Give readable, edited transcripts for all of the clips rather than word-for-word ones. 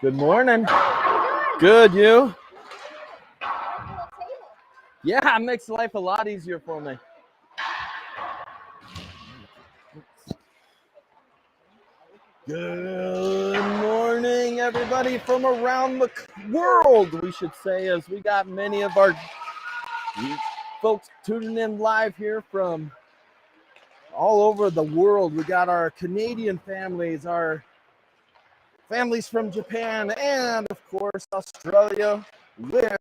Good morning. Good, you? Yeah, it makes life a lot easier for me. Good morning, everybody from around the world, we should say, as we got many of our folks tuning in live here from all over the world. We got our Canadian families, our families from Japan, and of course Australia, with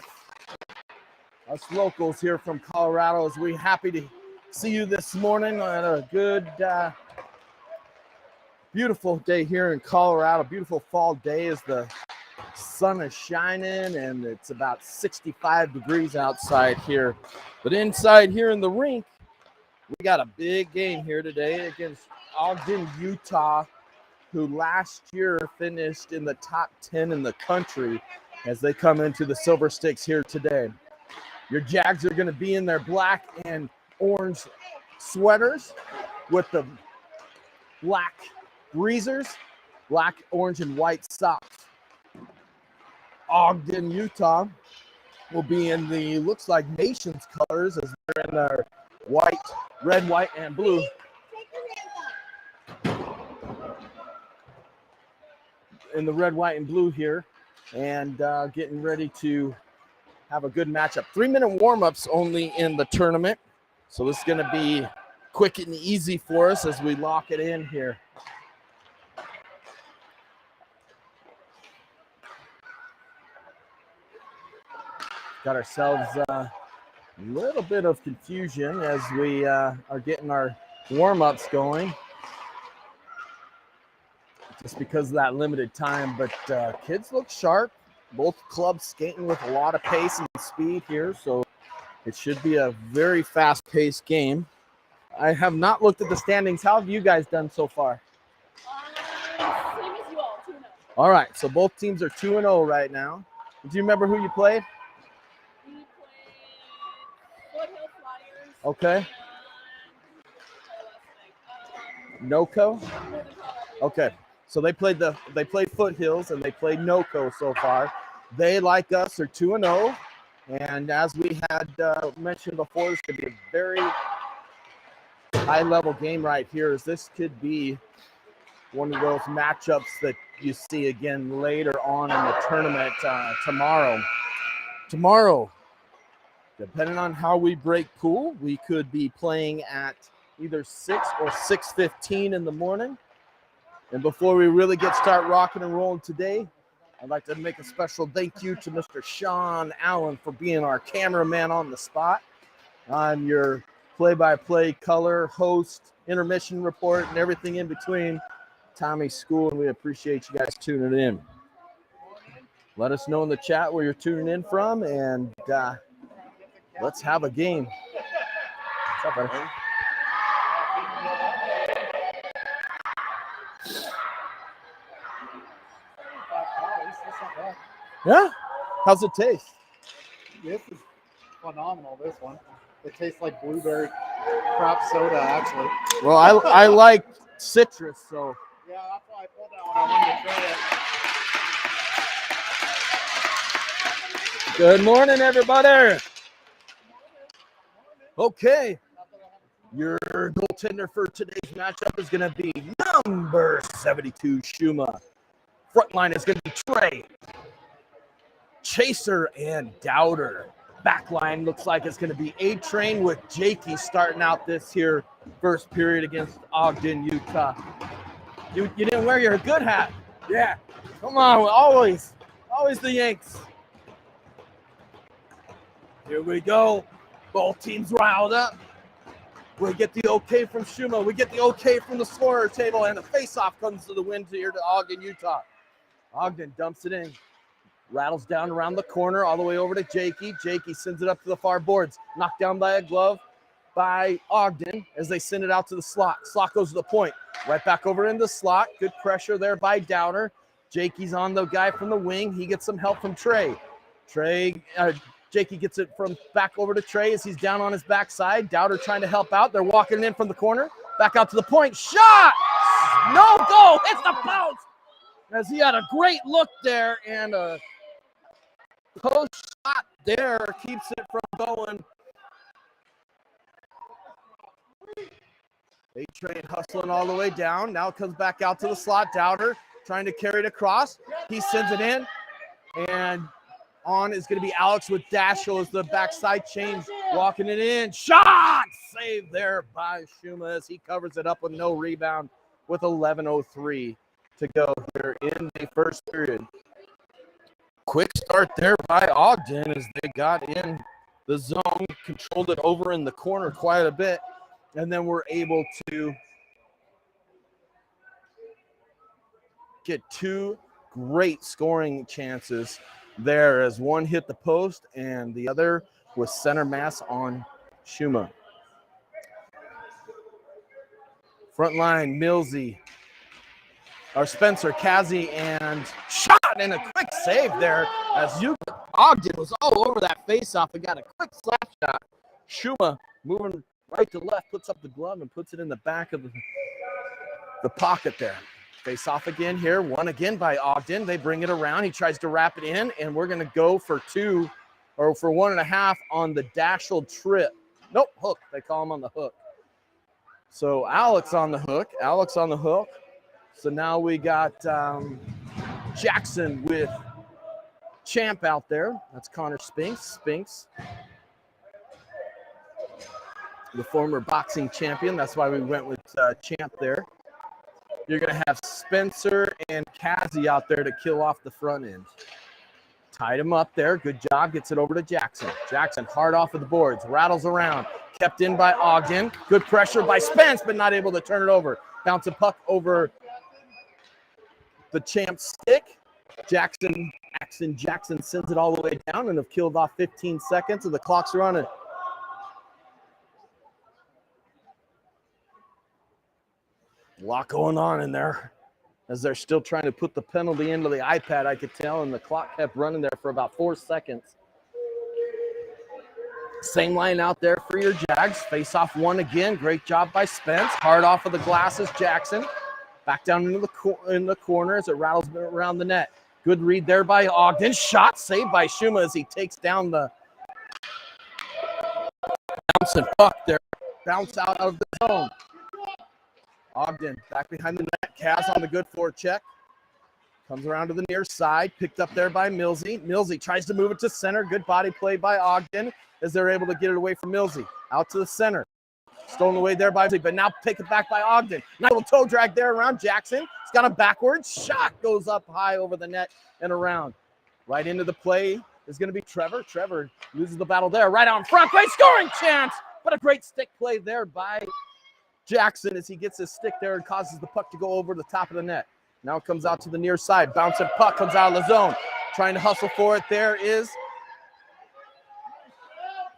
us locals here from Colorado. As we're happy to see you this morning on a good beautiful day here in Colorado. Beautiful fall day as the sun is shining and it's about 65 degrees outside here. But inside here in the rink, we got a big game here today against Ogden, Utah, who last year finished in the top 10 in the country as they come into the Silver Stakes here today. Your Jags are going to be in their black and orange sweaters with the black breezers, black, orange, and white socks. Ogden, Utah will be in the, looks like, nation's colors as they're in their white, red, white, and blue. In the red, white, and blue here, and getting ready to have a good matchup. 3-minute warm-ups only in the tournament, so this is going to be quick and easy for us as we lock it in here. Got ourselves a little bit of confusion as we are getting our warm-ups going, just because of that limited time. But kids look sharp. Both clubs skating with a lot of pace and speed here, so it should be a very fast-paced game. I have not looked at the standings. How have you guys done so far? Same as you all, 2-0. All right, so both teams are 2-0 right now. Do you remember who you played? We played Foothill Flyers. Okay. NOCO? Okay. So they played Foothills and they played NOCO so far. They, like us, are 2-0. And as we had mentioned before, this could be a very high-level game right here, as this could be one of those matchups that you see again later on in the tournament tomorrow. Tomorrow, depending on how we break pool, we could be playing at either 6 or 6:15 in the morning. And before we really start rocking and rolling today, I'd like to make a special thank you to Mr. Sean Allen for being our cameraman on the spot. I'm your play-by-play color, host, intermission report, and everything in between. Tommy's school, and we appreciate you guys tuning in. Let us know in the chat where you're tuning in from, and let's have a game. What's up, buddy? Yeah? How's it taste? This is phenomenal, this one. It tastes like blueberry crop soda, actually. Well, I like citrus, so. Yeah, that's why I pulled that one. I wanted to try it. Good morning, everybody. Okay. Your goaltender for today's matchup is going to be number 72, Shuma. Front line is going to be Trey, Chaser, and Dowder. Back line looks like it's going to be A-Train with Jakey starting out this here first period against Ogden, Utah. You didn't wear your good hat. Yeah. Come on, always the Yanks. Here we go. Both teams riled up. We get the okay from Shuma. We get the okay from the scorer table, and the face-off comes to the wind here to Ogden, Utah. Ogden dumps it in. Rattles down around the corner all the way over to Jakey. Jakey sends it up to the far boards. Knocked down by a glove by Ogden as they send it out to the slot. Slot goes to the point. Right back over in the slot. Good pressure there by Dowder. Jakey's on the guy from the wing. He gets some help from Trey. Jakey gets it from back over to Trey as he's down on his backside. Dowder trying to help out. They're walking in from the corner. Back out to the point. Shot! No goal. It's the bounce. as he had a great look there, and a post shot there keeps it from going. A-Train hustling all the way down. Now comes back out to the slot. Dowder trying to carry it across. He sends it in, and on is going to be Alex with Dashel as the backside change, walking it in. Shot! Saved there by Shuma as he covers it up with no rebound with 11:03 to go here in the first period. Quick start there by Ogden as they got in the zone, controlled it over in the corner quite a bit, and then were able to get two great scoring chances there as one hit the post and the other was center mass on Shuma. Front line, Millsy, or Spencer, Kazi, and shot, and a quick save there as Ogden was all over that faceoff and got a quick slap shot. Shuma moving right to left, puts up the glove and puts it in the back of the pocket there. Face off again here, one again by Ogden. They bring it around. He tries to wrap it in, and we're going to go for 2 or for 1.5 on the Dashel trip. Nope, hook. They call him on the hook. So Alex on the hook. So now we got Jackson with Champ out there. That's Connor Spinks. The former boxing champion. That's why we went with Champ there. You're going to have Spencer and Kazi out there to kill off the front end. Tied him up there. Good job. Gets it over to Jackson. Jackson hard off of the boards. Rattles around. Kept in by Ogden. Good pressure by Spence, but not able to turn it over. Bounce a puck over the Champ's stick. Jackson sends it all the way down and have killed off 15 seconds, and the clock's running. A lot going on in there as they're still trying to put the penalty into the iPad, I could tell, and the clock kept running there for about 4 seconds. Same line out there for your Jags. Face off one again. Great job by Spence. Hard off of the glasses, Jackson. Back down into the corner as it rattles around the net. Good read there by Ogden. Shot saved by Shuma as he takes down the bouncing puck there. Bounce out of the zone. Ogden back behind the net. Kaz on the good forecheck. Comes around to the near side. Picked up there by Millsy. Millsy tries to move it to center. Good body play by Ogden as they're able to get it away from Millsy. Out to the center. Stolen away there by Millsy, but now pick it back by Ogden. Nice little toe drag there around Jackson. He's got him backwards. Shot goes up high over the net and around. Right into the play is going to be Trevor. Trevor loses the battle there. Right out in front. Great scoring chance. But a great stick play there by Jackson as he gets his stick there and causes the puck to go over the top of the net. Now it comes out to the near side. Bouncing puck comes out of the zone. Trying to hustle for it there is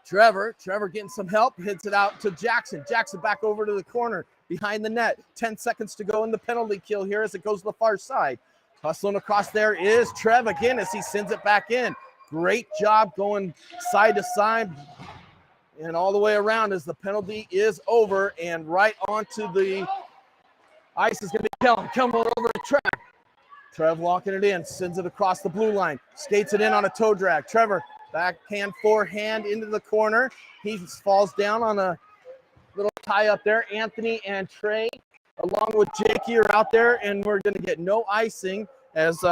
Trevor. Trevor getting some help. Hits it out to Jackson. Jackson back over to the corner behind the net. 10 seconds to go in the penalty kill here as it goes to the far side. Hustling across there is Trev again as he sends it back in. Great job going side to side and all the way around as the penalty is over, and right onto the ice is going to be Kellen. Coming over to Trev. Trev locking it in, sends it across the blue line, skates it in on a toe drag. Trevor, backhand, forehand into the corner. He falls down on a little tie up there. Anthony and Trey, along with Jakey, are out there, and we're going to get no icing as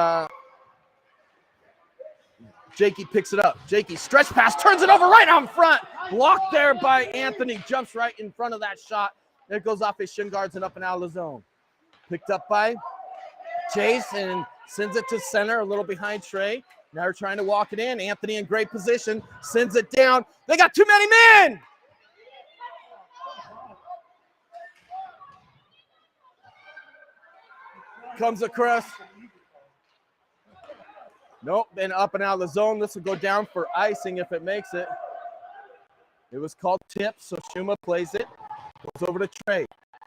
Jakey picks it up. Jakey, stretch pass, turns it over right out in front. Blocked there by Anthony. Jumps right in front of that shot. It goes off his shin guards and up and out of the zone. Picked up by Chase and sends it to center, a little behind Trey. Now they're trying to walk it in. Anthony in great position. Sends it down. They got too many men. Comes across. Nope, been up and out of the zone. This will go down for icing if it makes it. It was called tip, so Shuma plays it. Goes over to Trey.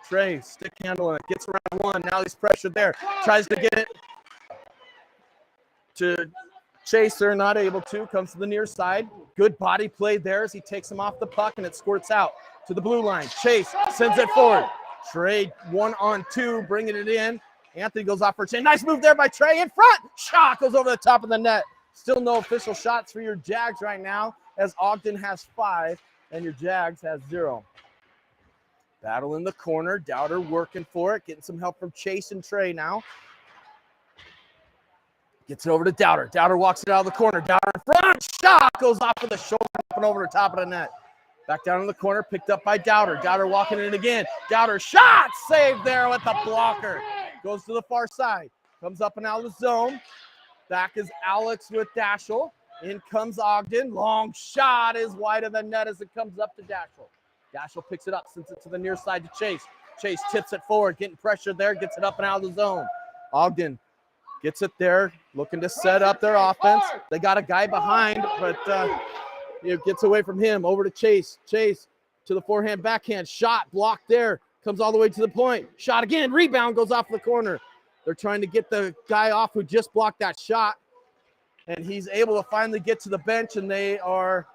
Trey, stick handling it. Gets around one. Now he's pressured there. Tries to get it to Chaser. Not able to. Comes to the near side. Good body play there as he takes him off the puck, and it squirts out to the blue line. Chase sends it forward. Trey 1-on-2, bringing it in. Anthony goes off for a chain. Nice move there by Trey in front. Shot goes over the top of the net. Still no official shots for your Jags right now, as Ogden has 5 and your Jags has 0. Battle in the corner. Dowder working for it. Getting some help from Chase and Trey now. Gets it over to Dowder. Dowder walks it out of the corner. Dowder in front. Shot goes off of the shoulder up and over the top of the net. Back down in the corner. Picked up by Dowder. Dowder walking it again. Dowder shot. Saved there with the blocker. Goes to the far side. Comes up and out of the zone. Back is Alex with Dashel. In comes Ogden. Long shot is wide of the net as it comes up to Dashel. Dashel picks it up, sends it to the near side to Chase. Chase tips it forward, getting pressure there, gets it up and out of the zone. Ogden gets it there, looking to set up their offense. They got a guy behind, but gets away from him. Over to Chase. Chase to the forehand, backhand. Shot blocked there. Comes all the way to the point. Shot again. Rebound goes off the corner. They're trying to get the guy off who just blocked that shot. And he's able to finally get to the bench, and they are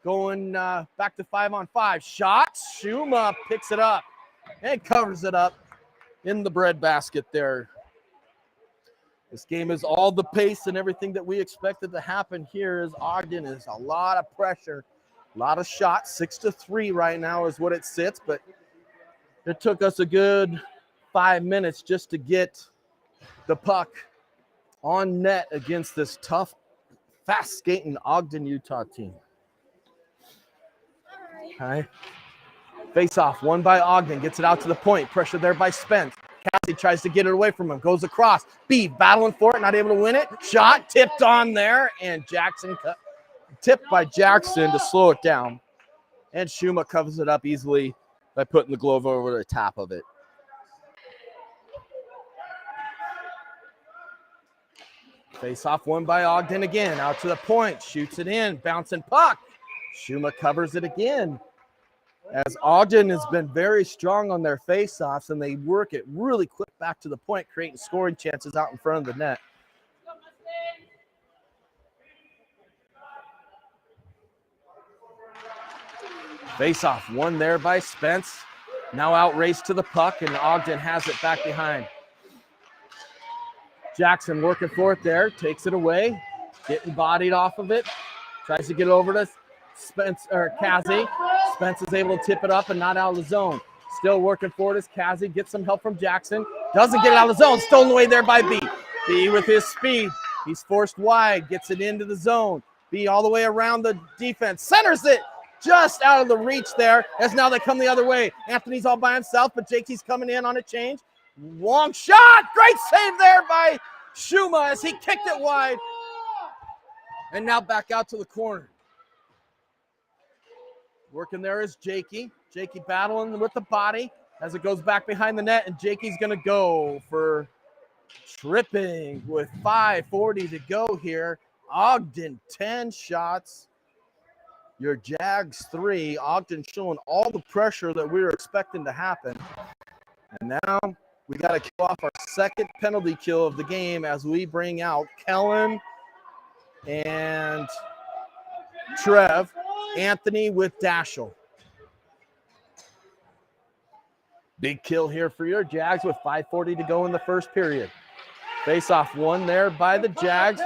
going back to 5-on-5. Shot. Shuma picks it up and covers it up in the breadbasket there. This game is all the pace and everything that we expected to happen here. As Ogden is a lot of pressure, a lot of shots. 6-3 right now is what it sits, but it took us a good 5 minutes just to get the puck on net against this tough, fast-skating Ogden, Utah team. Okay. Face off, won by Ogden, gets it out to the point. Pressure there by Spence. Cassie tries to get it away from him, goes across. B battling for it, not able to win it. Shot tipped on there, and Jackson tipped by Jackson to slow it down. And Shuma covers it up easily by putting the glove over the top of it. Face off, won by Ogden again. Out to the point, shoots it in, bouncing puck. Shuma covers it again. As Ogden has been very strong on their face-offs, and they work it really quick back to the point, creating scoring chances out in front of the net. Face-off, won there by Spence. Now out race to the puck, and Ogden has it back behind. Jackson working for it there, takes it away, getting bodied off of it, tries to get over to Spence or Kazi. Spence is able to tip it up and not out of the zone. Still working for it as Kazi gets some help from Jackson. Doesn't get it out of the zone. Stolen away there by B. B with his speed. He's forced wide, gets it into the zone. B all the way around the defense. Centers it just out of the reach there as now they come the other way. Anthony's all by himself, but Jakey's coming in on a change. Long shot. Great save there by Shuma as he kicked it wide. And now back out to the corner. Working there is Jakey. Jakey battling with the body as it goes back behind the net, and Jakey's going to go for tripping with 5:40 to go here. Ogden 10 shots. Your Jags 3. Ogden showing all the pressure that we were expecting to happen. And now we got to kill off our second penalty kill of the game as we bring out Kellen and Trev. Anthony with Dashel. Big kill here for your Jags with 5:40 to go in the first period. Face-off won there by the Jags.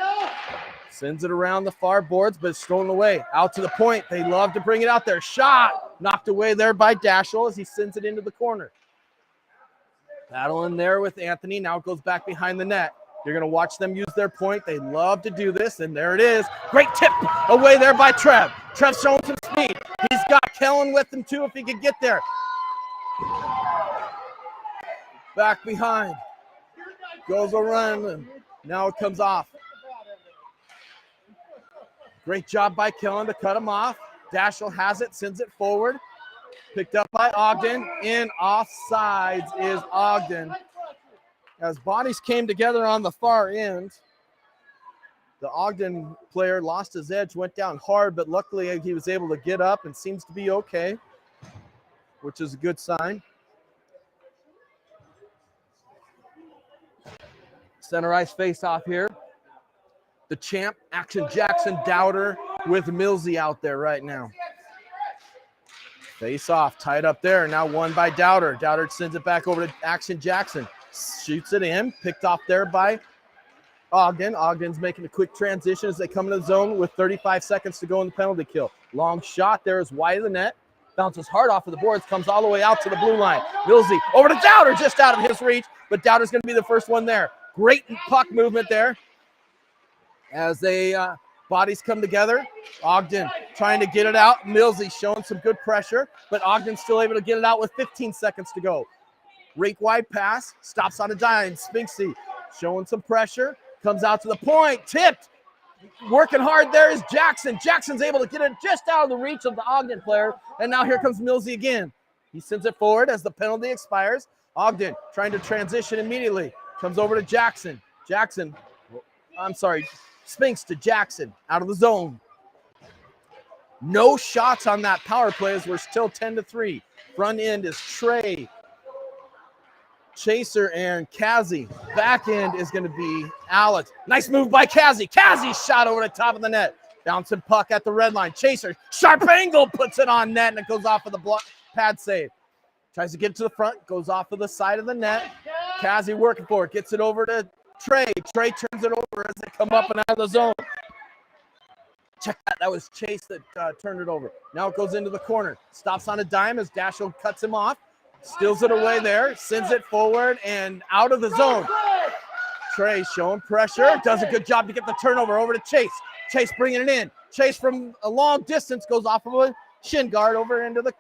Sends it around the far boards, but it's stolen away. Out to the point. They love to bring it out there. Shot knocked away there by Dashel as he sends it into the corner. Battle in there with Anthony. Now it goes back behind the net. You're going to watch them use their point. They love to do this, and there it is. Great tip away there by Trev. Trev showing some speed. He's got Kellen with him, too, if he could get there. Back behind. Goes around, and now it comes off. Great job by Kellen to cut him off. Dashel has it, sends it forward. Picked up by Ogden. In offsides is Ogden. As bodies came together on the far end, the Ogden player lost his edge, went down hard, but luckily he was able to get up and seems to be okay, which is a good sign. Center ice face-off here. The champ, Action Jackson Dowder with Millsy out there right now. Face-off, tied up there. Now won by Dowder. Dowder sends it back over to Action Jackson. Shoots it in, picked off there by Ogden. Ogden's making a quick transition as they come into the zone with 35 seconds to go in the penalty kill. Long shot there is wide of the net. Bounces hard off of the boards, comes all the way out to the blue line. Millsy over to Dowder, just out of his reach, but Dowder's going to be the first one there. Great puck movement there as they bodies come together. Ogden trying to get it out. Millsy showing some good pressure, but Ogden's still able to get it out with 15 seconds to go. Rake wide pass, stops on a dime. Spinksy showing some pressure, comes out to the point, tipped. Working hard there is Jackson. Jackson's able to get it just out of the reach of the Ogden player, and now here comes Millsy again. He sends it forward as the penalty expires. Ogden trying to transition immediately. Comes over to Jackson. Spinks to Jackson, out of the zone. No shots on that power play as we're still 10-3. Front end is Trey, Chaser, and Kazi. Back end is going to be Alex. Nice move by Kazi. Kazi shot over the top of the net. Bouncing puck at the red line. Chaser, sharp angle, puts it on net, and it goes off of the block, pad save. Tries to get it to the front, goes off of the side of the net. Kazi working for it, gets it over to Trey. Trey turns it over as they come up and out of the zone. Check that. That was Chase that turned it over. Now it goes into the corner. Stops on a dime as Dashel cuts him off. Steals it away there. Sends it forward and out of the zone. Trey showing pressure. Does a good job to get the turnover over to Chase. Chase bringing it in. Chase from a long distance goes off of a shin guard over into the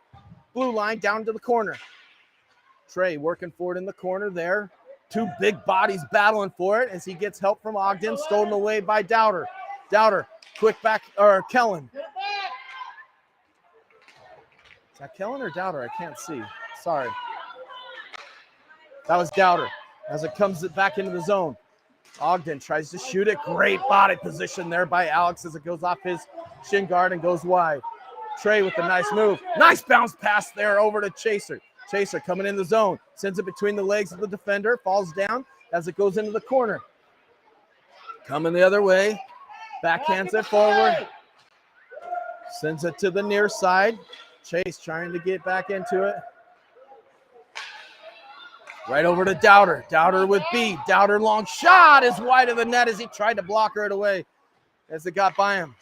blue line down to the corner. Trey working for it in the corner there. Two big bodies battling for it as he gets help from Ogden. Stolen away by Dowder. Dowder, quick back, or Kellen. Is that Kellen or Dowder? I can't see. Sorry. That was Dowder as it comes back into the zone. Ogden tries to shoot it. Great body position there by Alex as it goes off his shin guard and goes wide. Trey with a nice move. Nice bounce pass there over to Chaser. Chaser coming in the zone. Sends it between the legs of the defender. Falls down as it goes into the corner. Coming the other way. Backhands it forward. Sends it to the near side. Chase trying to get back into it. Right over to Dowder. Dowder with B. Dowder long shot is wide of the net as he tried to block her away as it got by him.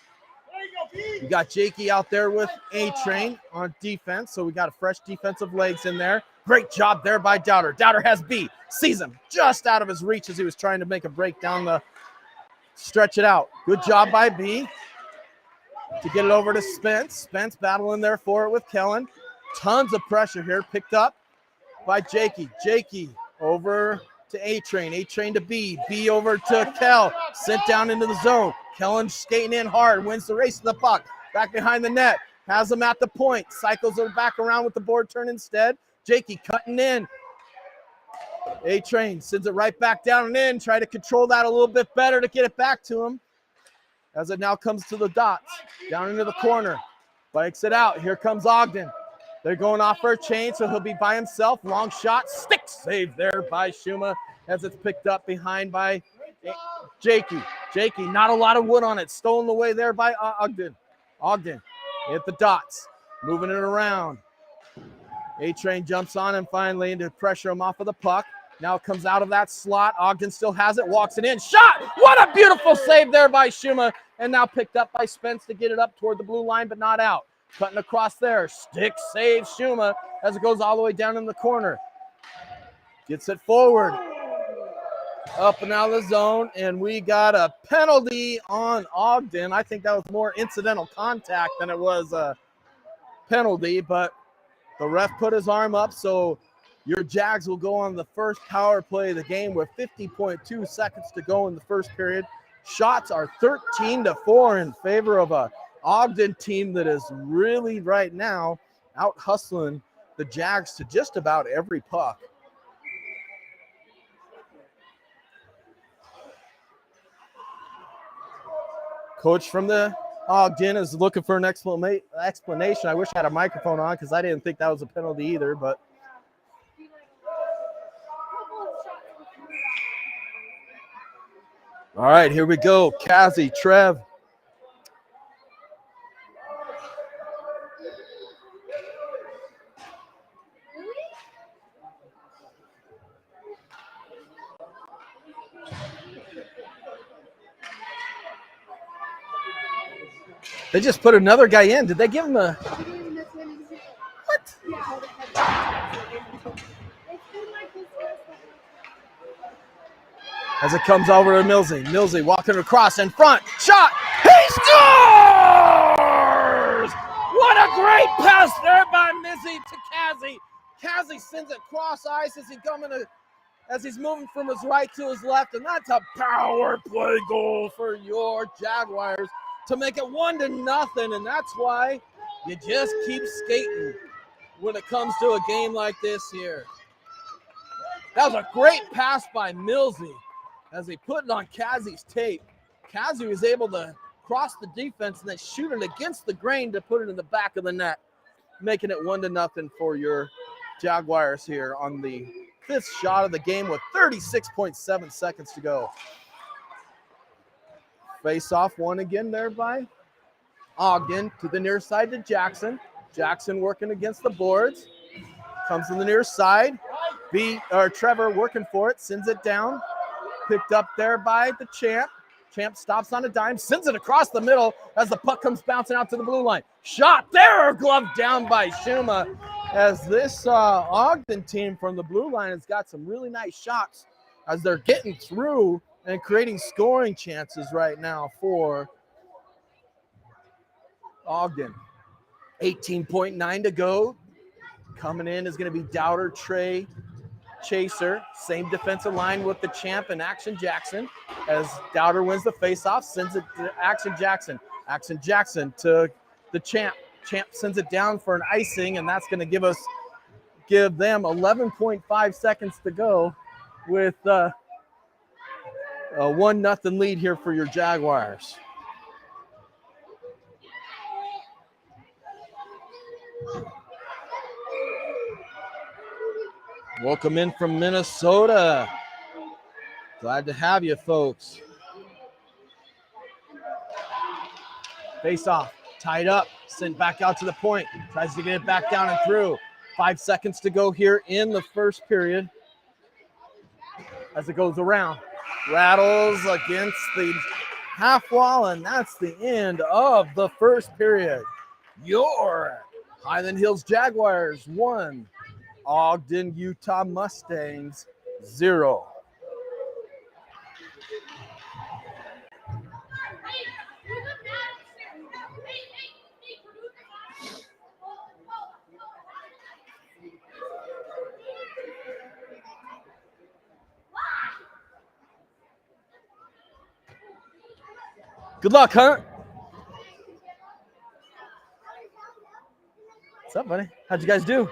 You got Jakey out there with A-Train on defense, so we got a fresh defensive legs in there. Great job there by Dowder. Dowder has B. Sees him just out of his reach as he was trying to make a break down the stretch it out. Good job by B to get it over to Spence. Spence battling there for it with Kellen. Tons of pressure here picked up by Jakey. Jakey over to A-Train. A-Train to B. B over to Kell. Sent down into the zone. Kellen skating in hard. Wins the race to the puck. Back behind the net. Has him at the point. Cycles it back around with the board turn instead. Jakey cutting in. A-Train sends it right back down and in. Try to control that a little bit better to get it back to him. As it now comes to the dots. Down into the corner. Bikes it out. Here comes Ogden. They're going off for a chain, so he'll be by himself. Long shot. Stick save there by Shuma as it's picked up behind by Jakey. Jakey, not a lot of wood on it. Stolen away there by Ogden. Ogden hit the dots. Moving it around. A-Train jumps on him finally into pressure him off of the puck. Now it comes out of that slot. Ogden still has it. Walks it in. Shot! What a beautiful save there by Shuma. And now picked up by Spence to get it up toward the blue line, but not out. Cutting across there. Stick save Shuma as it goes all the way down in the corner. Gets it forward. Up and out of the zone. And we got a penalty on Ogden. I think that was more incidental contact than it was a penalty. But the ref put his arm up. So your Jags will go on the first power play of the game with 50.2 seconds to go in the first period. Shots are 13-4 in favor of a Ogden team that is really right now out hustling the Jags to just about every puck. Coach from the Ogden is looking for an explanation. I wish I had a microphone on because I didn't think that was a penalty either, but all right, here we go. Kazi, Trev. They just put another guy in. Did they give him a what? As it comes over to Millsy. Millsy walking across in front. Shot. He scores! What a great pass there by Mizzy to Kazi. Kazi sends it cross ice as he's moving from his right to his left, and that's a power play goal for your Jaguars to make it 1-0, and that's why you just keep skating when it comes to a game like this here. That was a great pass by Millsy as he put it on Kazi's tape. Kazi was able to cross the defense and then shoot it against the grain to put it in the back of the net, making it 1-0 for your Jaguars here on the 5th shot of the game with 36.7 seconds to go. Face off one again there by Ogden to the near side to Jackson. Jackson working against the boards. Comes to the near side. Trevor working for it, sends it down. Picked up there by the Champ. Champ stops on a dime, sends it across the middle as the puck comes bouncing out to the blue line. Shot there, glove down by Shuma, as this Ogden team from the blue line has got some really nice shots as they're getting through and creating scoring chances right now for Ogden. 18.9 to go. Coming in is going to be Dowder, Trey, Chaser. Same defensive line with the Champ and Action Jackson. As Dowder wins the faceoff, sends it to Action Jackson. Action Jackson to the Champ. Champ sends it down for an icing, and that's going to give them 11.5 seconds to go with a 1-0 lead here for your Jaguars. Welcome in from Minnesota. Glad to have you, folks. Face off, tied up, sent back out to the point. Tries to get it back down and through. 5 seconds to go here in the first period. As it goes around, rattles against the half wall, and that's the end of the first period. Your Highland Hills Jaguars 1, Ogden Utah Mustangs 0. Good luck, Hunt. What's up, buddy? How'd you guys do?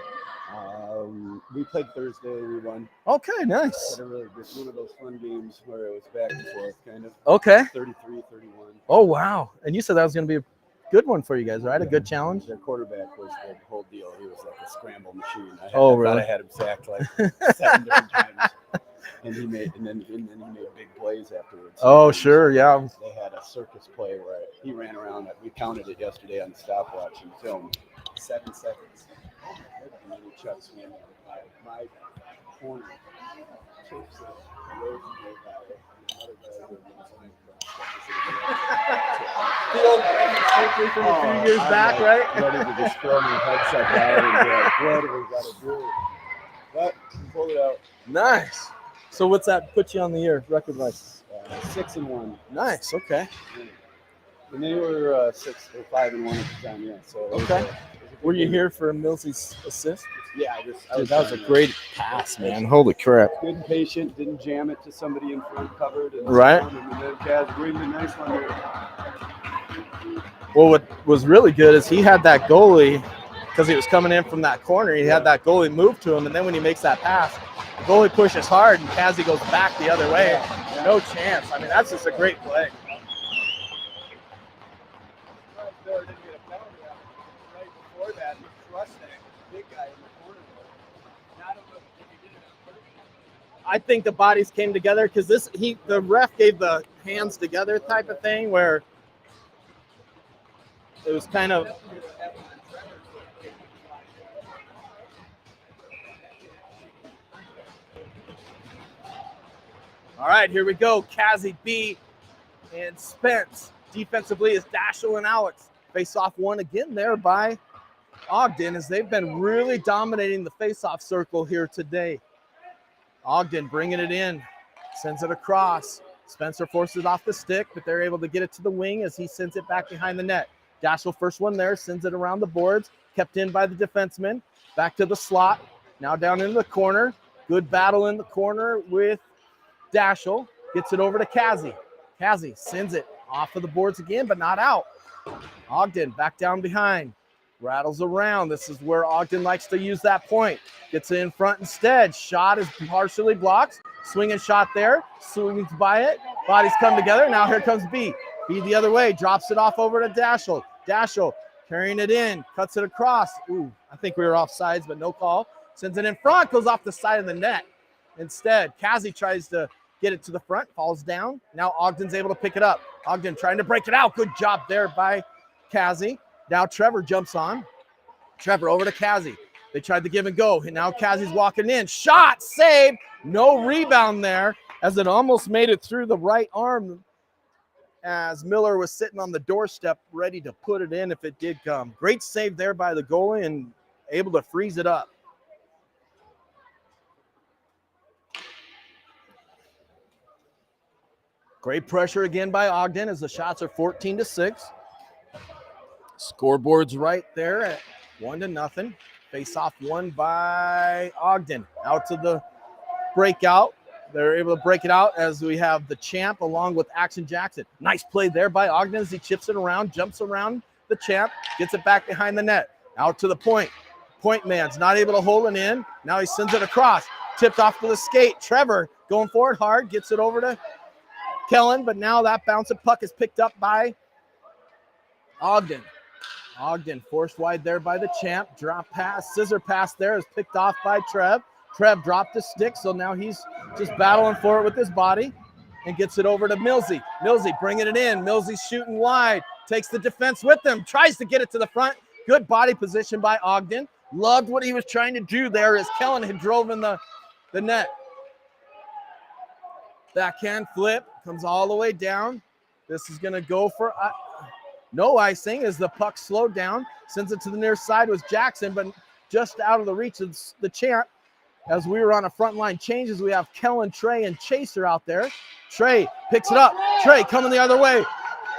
We played Thursday. We won. Okay, nice. Had a really good, one of those fun games where it was back and forth, kind of. Okay. 33-31. Oh, wow. And you said that was going to be a good one for you guys, right? A good challenge? Their quarterback was the whole deal. He was like a scramble machine. I really? thought I had him sacked like 7 different times. And he made big plays afterwards. Oh, sure, yeah. They had a circus play where he ran around. We counted it yesterday on the stopwatch and filmed 7 seconds. And then he chucks me in my corner. Chips it. The old from a few years back, right? Ready to just throw my headset down and be like, what do we got to do? But we pulled it out. Nice. So what's that put you on the year, record-wise? 6-1. Nice, okay. And they were 5-1 at the time, yeah. So okay. Were you here for Millsy's assist? Yeah, Dude, that was a great pass, man. Holy crap. Good and patient, didn't jam it to somebody in front covered. And right. And then Kaz bring the nice one here. Well, what was really good is he had that goalie, because he was coming in from that corner, he had that goalie move to him, and then when he makes that pass, the goalie pushes hard, and Kazi goes back the other way. Yeah. No chance. I mean, that's just a great play. I think the bodies came together because the ref gave the hands together type of thing where it was kind of. All right, here we go. Kazi B and Spence. Defensively is Dashel and Alex. Face-off one again there by Ogden, as they've been really dominating the face-off circle here today. Ogden bringing it in, sends it across. Spencer forces it off the stick, but they're able to get it to the wing as he sends it back behind the net. Dashel, first one there, sends it around the boards, kept in by the defenseman. Back to the slot, now down into the corner. Good battle in the corner with Dashel. Gets it over to Kazi. Kazi sends it off of the boards again, but not out. Ogden back down behind. Rattles around. This is where Ogden likes to use that point. Gets it in front instead. Shot is partially blocked. Swinging shot there. Swings by it. Bodies come together. Now here comes B. B the other way. Drops it off over to Dashel. Dashel carrying it in. Cuts it across. Ooh, I think we were offsides, but no call. Sends it in front. Goes off the side of the net. Instead, Kazi tries to get it to the front. Falls down. Now Ogden's able to pick it up. Ogden trying to break it out. Good job there by Kazi. Now Trevor jumps on. Trevor over to Kazi. They tried to give and go. And now Kazi's walking in. Shot, save. No rebound there as it almost made it through the right arm as Miller was sitting on the doorstep ready to put it in if it did come. Great save there by the goalie and able to freeze it up. Great pressure again by Ogden as the shots are 14-6. Scoreboard's right there at 1-0. Face-off won by Ogden. Out to the breakout. They're able to break it out as we have the champ along with Action Jackson. Nice play there by Ogden as he chips it around, jumps around the champ, gets it back behind the net. Out to the point. Point man's not able to hold it in. Now he sends it across. Tipped off to the skate. Trevor going forward hard, gets it over to Kellen, but now that bouncing puck is picked up by Ogden. Ogden forced wide there by the champ. Drop pass, scissor pass there is picked off by Trev. Trev dropped the stick, so now he's just battling for it with his body and gets it over to Millsy. Millsy bringing it in. Millsy's shooting wide. Takes the defense with him. Tries to get it to the front. Good body position by Ogden. Loved what he was trying to do there as Kellen had drove in the net. Backhand flip. Comes all the way down. This is going to go for no icing as the puck slowed down. Sends it to the near side was Jackson, but just out of the reach of the champ. As we were on a front line changes, we have Kellen, Trey, and Chaser out there. Trey picks it up. Trey coming the other way.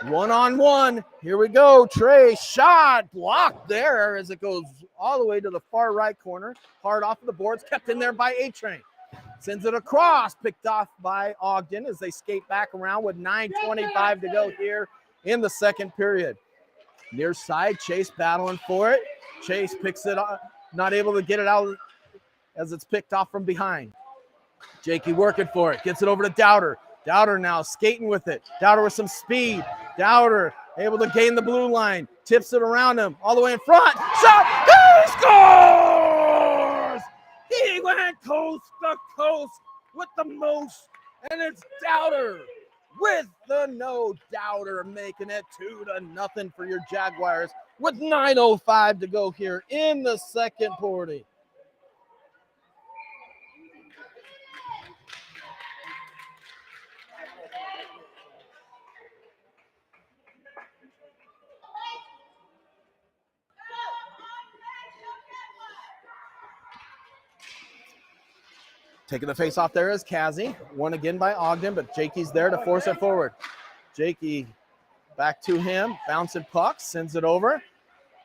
One-on-one. Here we go. Trey shot blocked there as it goes all the way to the far right corner. Hard off of the boards. Kept in there by A-Train. Sends it across. Picked off by Ogden as they skate back around with 9:25 to go here in the second period. Near side, Chase battling for it. Chase picks it up. Not able to get it out as it's picked off from behind. Jakey working for it. Gets it over to Dowder. Dowder now skating with it. Dowder with some speed. Dowder able to gain the blue line. Tips it around him. All the way in front. Shot. He scores! He went coast to coast with the most. And it's Dowder with the no doubter making it 2-0 for your Jaguars with 9:05 to go here in the second quarter. Taking the face off there is Kazi. Won again by Ogden, but Jakey's there to force it forward. Jakey back to him. Bouncing puck. Sends it over.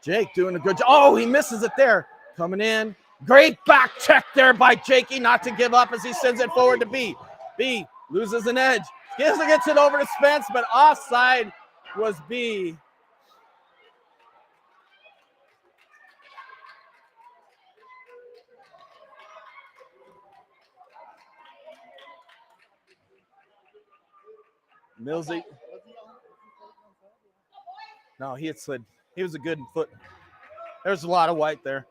Jake doing a good job. Oh, he misses it there. Coming in. Great back check there by Jakey. Not to give up as he sends it forward to B. B loses an edge. Gets it over to Spence, but offside was B. Millsy. No, he had slid. He was a good foot. There's a lot of white there.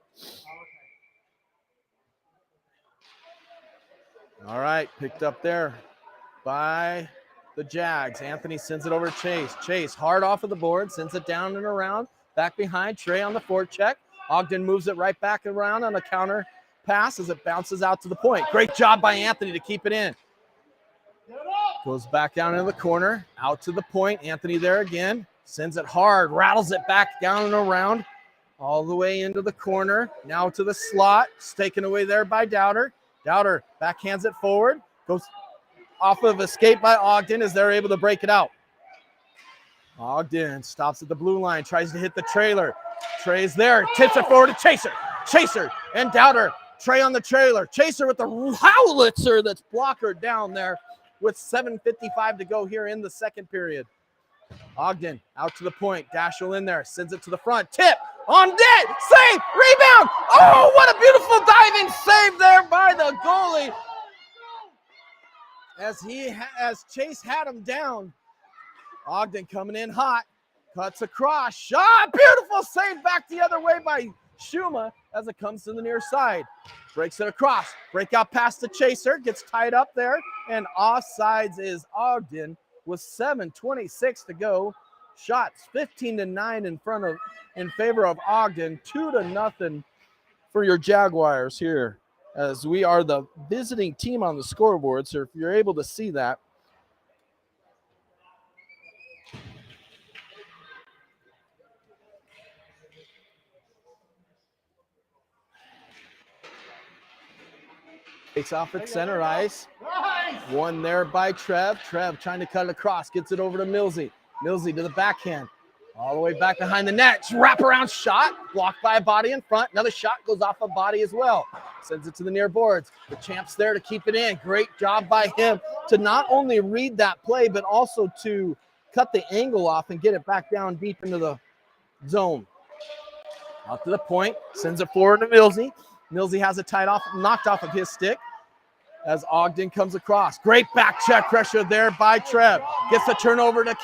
All right, picked up there by the Jags. Anthony sends it over to Chase. Chase hard off of the board, sends it down and around. Back behind, Trey on the forecheck. Ogden moves it right back around on a counter pass as it bounces out to the point. Great job by Anthony to keep it in. Goes back down into the corner, out to the point. Anthony there again. Sends it hard, rattles it back down and around, all the way into the corner. Now to the slot. It's taken away there by Dowder. Dowder backhands it forward. Goes off of escape by Ogden as they're able to break it out. Ogden stops at the blue line, tries to hit the trailer. Trey's there, tips it forward to Chaser. Chaser and Dowder. Trey on the trailer. Chaser with the howitzer that's blocker down there with 7:55 to go here in the second period. Ogden out to the point. Dashel in there, sends it to the front. Tip on net, save, rebound. Oh, what a beautiful diving save there by the goalie. As Chase had him down. Ogden coming in hot, cuts across, shot, beautiful save back the other way by Shuma as it comes to the near side. Breaks it across, breakout pass to Chaser, gets tied up there, and offsides is Ogden with 7:26 to go. Shots 15-9 in favor of Ogden, 2-0 for your Jaguars here, as we are the visiting team on the scoreboard. So if you're able to see that. Takes off at center ice. One there by Trev. Trev trying to cut it across. Gets it over to Millsy. Millsy to the backhand. All the way back behind the net. Wraparound shot. Blocked by a body in front. Another shot goes off a body as well. Sends it to the near boards. The champ's there to keep it in. Great job by him to not only read that play, but also to cut the angle off and get it back down deep into the zone. Out to the point. Sends it forward to Millsy. Millsy has it tied off, knocked off of his stick as Ogden comes across. Great back check pressure there by Trev. Gets the turnover to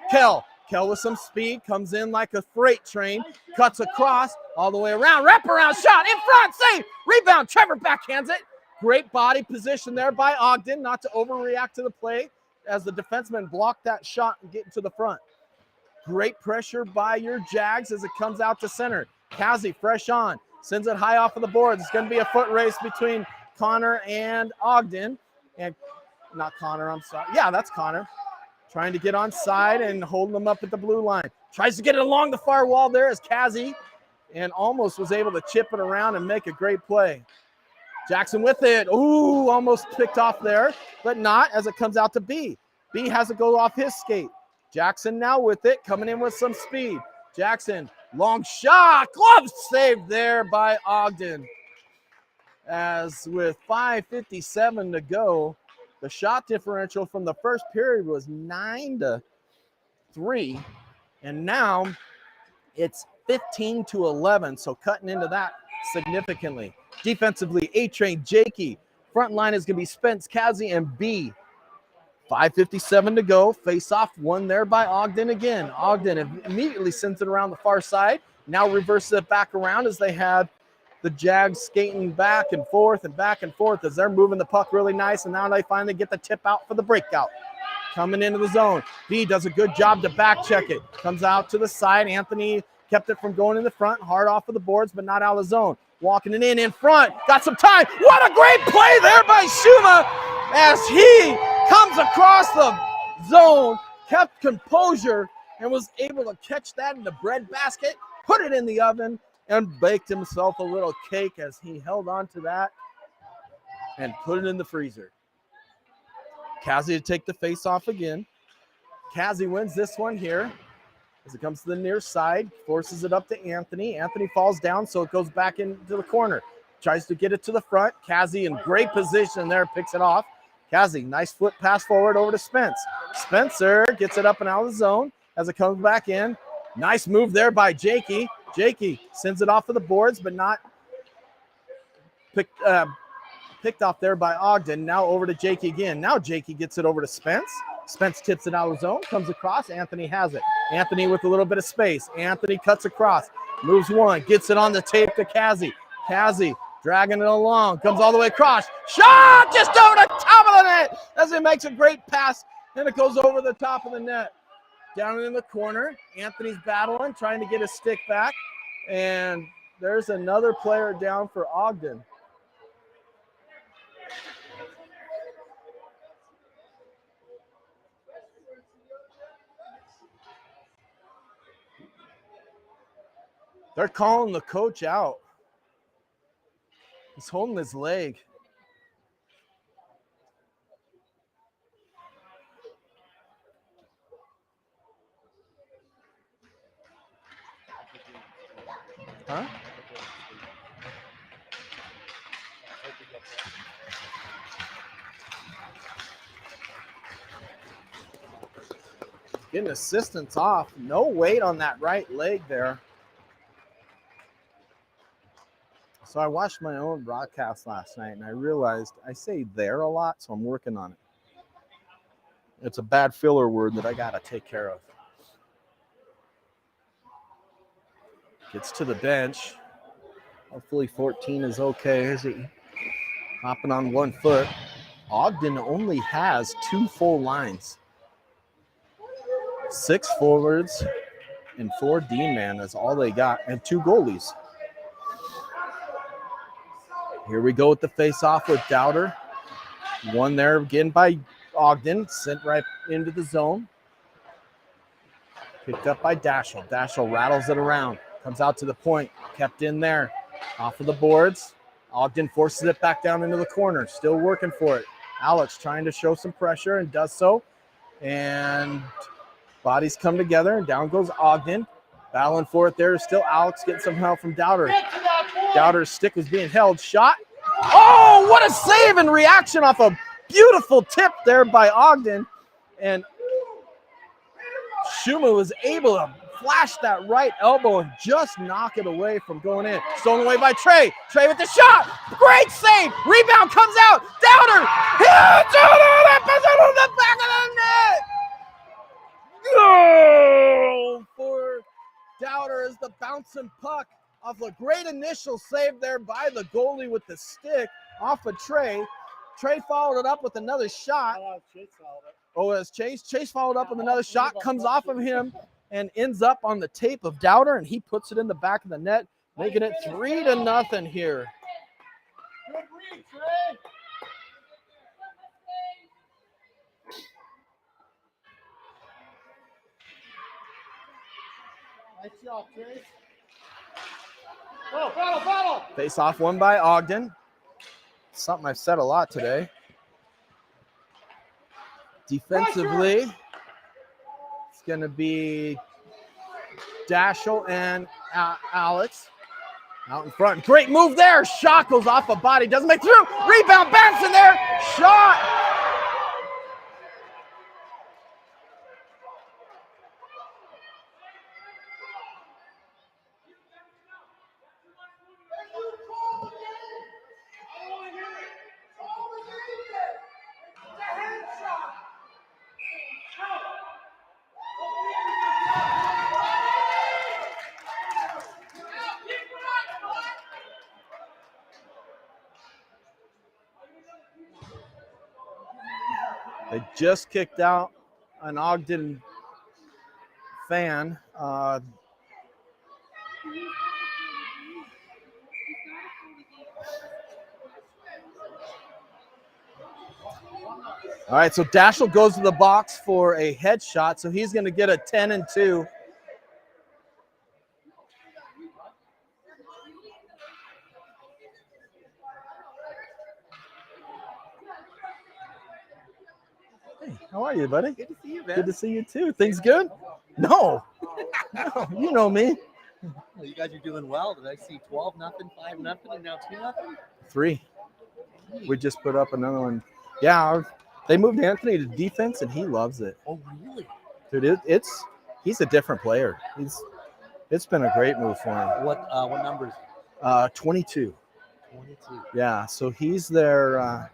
Kel. Kel with some speed, comes in like a freight train, cuts across, all the way around, wraparound shot, in front, save, rebound, Trevor backhands it. Great body position there by Ogden, not to overreact to the play as the defenseman blocked that shot and get into the front. Great pressure by your Jags as it comes out to center. Kazi fresh on. Sends it high off of the boards. It's going to be a foot race between Connor and Ogden. And not Connor, I'm sorry. Yeah, that's Connor. Trying to get on side and holding them up at the blue line. Tries to get it along the far wall there as Kazi and almost was able to chip it around and make a great play. Jackson with it. Ooh, almost picked off there, but not as it comes out to B. B has to go off his skate. Jackson now with it, coming in with some speed. Jackson, long shot, glove saved there by Ogden. As with 5:57 to go, the shot differential from the first period was 9-3, and now it's 15-11, so cutting into that significantly. Defensively, A-Train, Jakey. Front line is going to be Spence, Kazi, and B. 5:57 to go. Face off, one there by Ogden again. Ogden immediately sends it around the far side. Now reverses it back around as they had the Jags skating back and forth as they're moving the puck really nice. And now they finally get the tip out for the breakout. Coming into the zone. B does a good job to back check it. Comes out to the side. Anthony kept it from going in the front. Hard off of the boards, but not out of the zone. Walking it in front. Got some time. What a great play there by Shuma as he comes across the zone, kept composure, and was able to catch that in the bread basket, put it in the oven, and baked himself a little cake as he held on to that and put it in the freezer. Kazi to take the face off again. Kazi wins this one here as it comes to the near side, forces it up to Anthony. Anthony falls down, so it goes back into the corner. Tries to get it to the front. Kazi in great position there, picks it off. Kazi, nice foot pass forward over to Spence. Spencer gets it up and out of the zone as it comes back in. Nice move there by Jakey. Jakey sends it off of the boards, but not picked off there by Ogden. Now over to Jakey again. Now Jakey gets it over to Spence. Spence tips it out of the zone, comes across. Anthony has it. Anthony with a little bit of space. Anthony cuts across, moves one, gets it on the tape to Kazi. Kazi dragging it along, comes all the way across. Shot just over the top of the net as he makes a great pass, and it goes over the top of the net. Down in the corner, Anthony's battling, trying to get his stick back, and there's another player down for Ogden. They're calling the coach out. He's holding his leg. Huh? Getting assistance off. No weight on that right leg there. So I watched my own broadcast last night and I realized I say there a lot, so I'm working on it. It's a bad filler word that I got to take care of. Gets to the bench. Hopefully 14 is okay as he hopping on 1 foot. Ogden only has 2 full lines. 6 forwards and 4 D-man is all they got, and 2 goalies. Here we go with the face-off with Dowder. One there again by Ogden, sent right into the zone. Picked up by Dashel. Dashel rattles it around, comes out to the point, kept in there. Off of the boards. Ogden forces it back down into the corner, still working for it. Alex trying to show some pressure and does so. And bodies come together, and down goes Ogden. Battling for it there is still Alex, getting some help from Dowder. Dowder's stick was being held. Shot. Oh, what a save and reaction off a beautiful tip there by Ogden. And Schuma was able to flash that right elbow and just knock it away from going in. Stolen away by Trey. Trey with the shot. Great save. Rebound comes out. Dowder. Hits it. Puts it on the back of the net. Goal for Dowder as the bouncing puck off a great initial save there by the goalie with the stick off of Trey. Trey followed it up with another shot. Oh, it's Chase. Chase followed up with another shot, comes off of him and ends up on the tape of Dowder, and he puts it in the back of the net, making it 3-0 here. Good read, Trey. Nice job, Chase. Oh, battle! Face off one by Ogden. Something I've said a lot today. Defensively, it's going to be Dashel and Alex out in front. Great move there. Shot goes off a body. Doesn't make through. Rebound, bounce in there. Shot. They just kicked out an Ogden fan. All right, so Dashel goes to the box for a headshot, so he's going to get a 10-2. Hey, how are you, buddy? Good to see you, man. Good to see you too. Things good? No. No, you know me. Well, you guys are doing well. Did I see 12-0, 5-0, and now 2-0? 3. We just put up another one. Yeah, they moved Anthony to defense, and he loves it. Oh, really? Dude, he's a different player. It's been a great move for him. What numbers? 22. 22. Yeah, so he's there.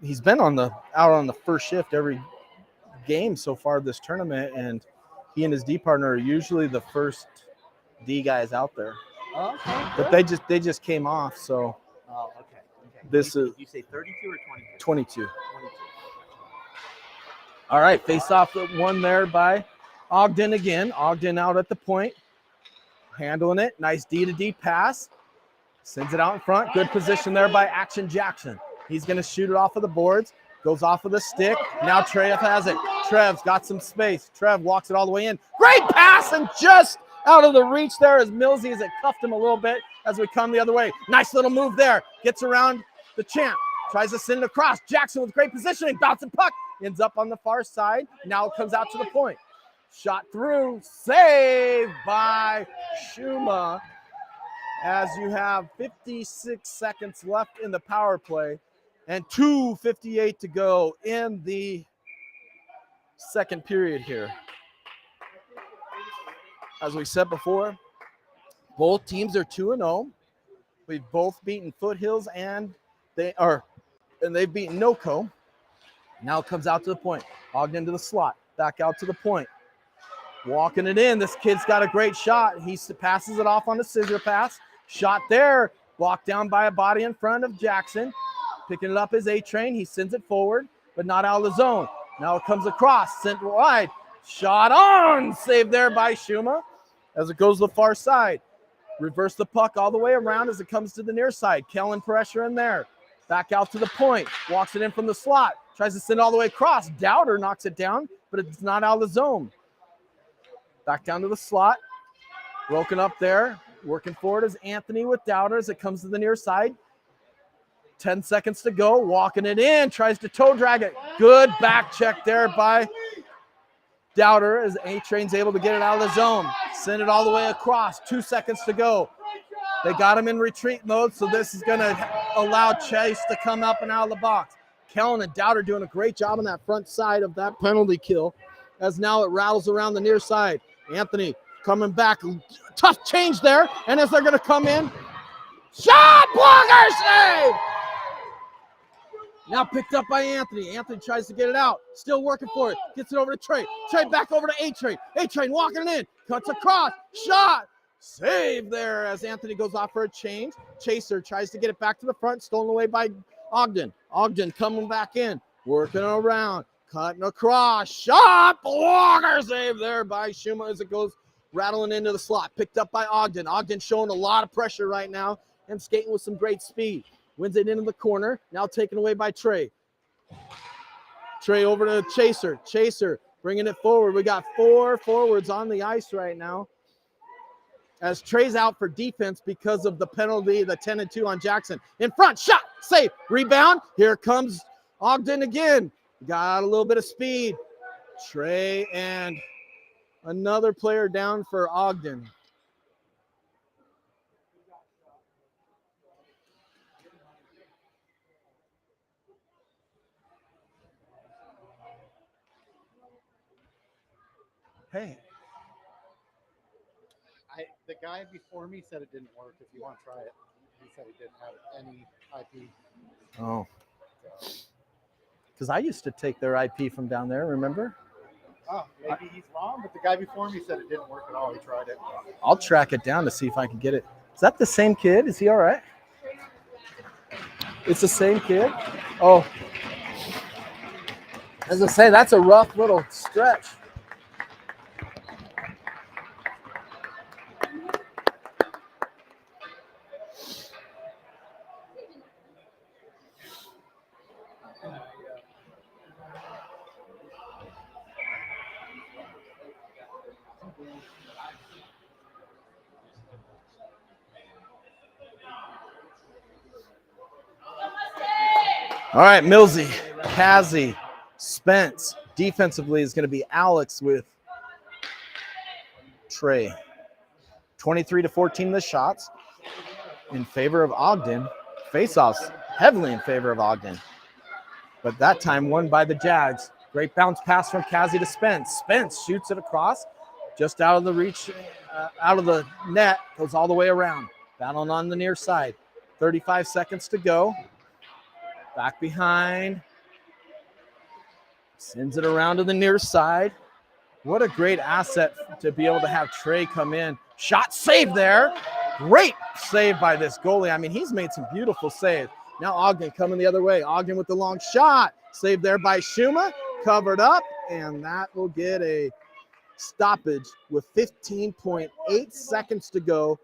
He's been out on the first shift every game so far this tournament, and he and his D partner are usually the first D guys out there. Oh, okay. But they just came off, so. Oh, okay. This is. Did you say 32 or 22? 22. All right, face off one there by Ogden again. Ogden out at the point, handling it. Nice D-to-D pass. Sends it out in front. Good position there by Action Jackson. He's going to shoot it off of the boards. Goes off of the stick. Now Trev has it. Trev's got some space. Trev walks it all the way in. Great pass and just out of the reach there as Millsy as it cuffed him a little bit as we come the other way. Nice little move there. Gets around the champ. Tries to send it across. Jackson with great positioning. Bouncing puck. Ends up on the far side. Now it comes out to the point. Shot through. Saved by Shuma as you have 56 seconds left in the power play and 2:58 to go in the second period here. As we said before, both teams are 2-0. We've both beaten Foothills and they've beaten NoCo. Now it comes out to the point. Ogden to the slot. Back out to the point. Walking it in. This kid's got a great shot. He passes it off on the scissor pass. Shot there. Blocked down by a body in front of Jackson. Picking it up is A-Train. He sends it forward, but not out of the zone. Now it comes across. Sent wide. Shot on. Saved there by Shuma as it goes to the far side. Reverse the puck all the way around as it comes to the near side. Kellen pressure in there. Back out to the point. Walks it in from the slot. Tries to send it all the way across. Dowder knocks it down, but it's not out of the zone. Back down to the slot. Broken up there. Working forward is Anthony with Dowder as it comes to the near side. 10 seconds to go. Walking it in. Tries to toe drag it. Good back check there by Dowder as A-Train's able to get it out of the zone. Send it all the way across. 2 seconds to go. They got him in retreat mode, so this is going to allow Chase to come up and out of the box. Kellen and Dowder doing a great job on that front side of that penalty kill as now it rattles around the near side. Anthony coming back. Tough change there, and as they're going to come in, shot blocker save! Now picked up by Anthony. Anthony tries to get it out. Still working for it. Gets it over to Trey. Trey back over to A-Train. A-Train walking it in. Cuts across. Shot. Save there as Anthony goes off for a change. Chaser tries to get it back to the front. Stolen away by Ogden. Ogden coming back in. Working around. Cutting across. Shot. Blocker save there by Shuma as it goes rattling into the slot. Picked up by Ogden. Ogden showing a lot of pressure right now and skating with some great speed. Wins it into the corner. Now taken away by Trey. Trey over to Chaser. Chaser bringing it forward. We got 4 forwards on the ice right now. As Trey's out for defense because of the penalty, the 10-2 on Jackson. In front, shot, save, rebound. Here comes Ogden again. Got a little bit of speed. Trey and another player down for Ogden. Hey. The guy before me said it didn't work. If you want to try it, he said he didn't have any IP. Oh. Because I used to take their IP from down there, remember? Oh, maybe he's wrong, but the guy before me said it didn't work at all. He tried it. I'll track it down to see if I can get it. Is that the same kid? Is he all right? It's the same kid? Oh. As I say, that's a rough little stretch. All right, Millsy, Kazzy, Spence. Defensively is going to be Alex with Trey. 23-14 the shots in favor of Ogden. Faceoffs heavily in favor of Ogden. But that time won by the Jags. Great bounce pass from Kazzy to Spence. Spence shoots it across, just out of the reach, out of the net, goes all the way around. Battling on the near side. 35 seconds to go. Back behind. Sends it around to the near side. What a great asset to be able to have Trey come in. Shot save there. Great save by this goalie. I mean, he's made some beautiful saves. Now Ogden coming the other way. Ogden with the long shot. Saved there by Shuma. Covered up. And that will get a stoppage with 15.8 seconds to go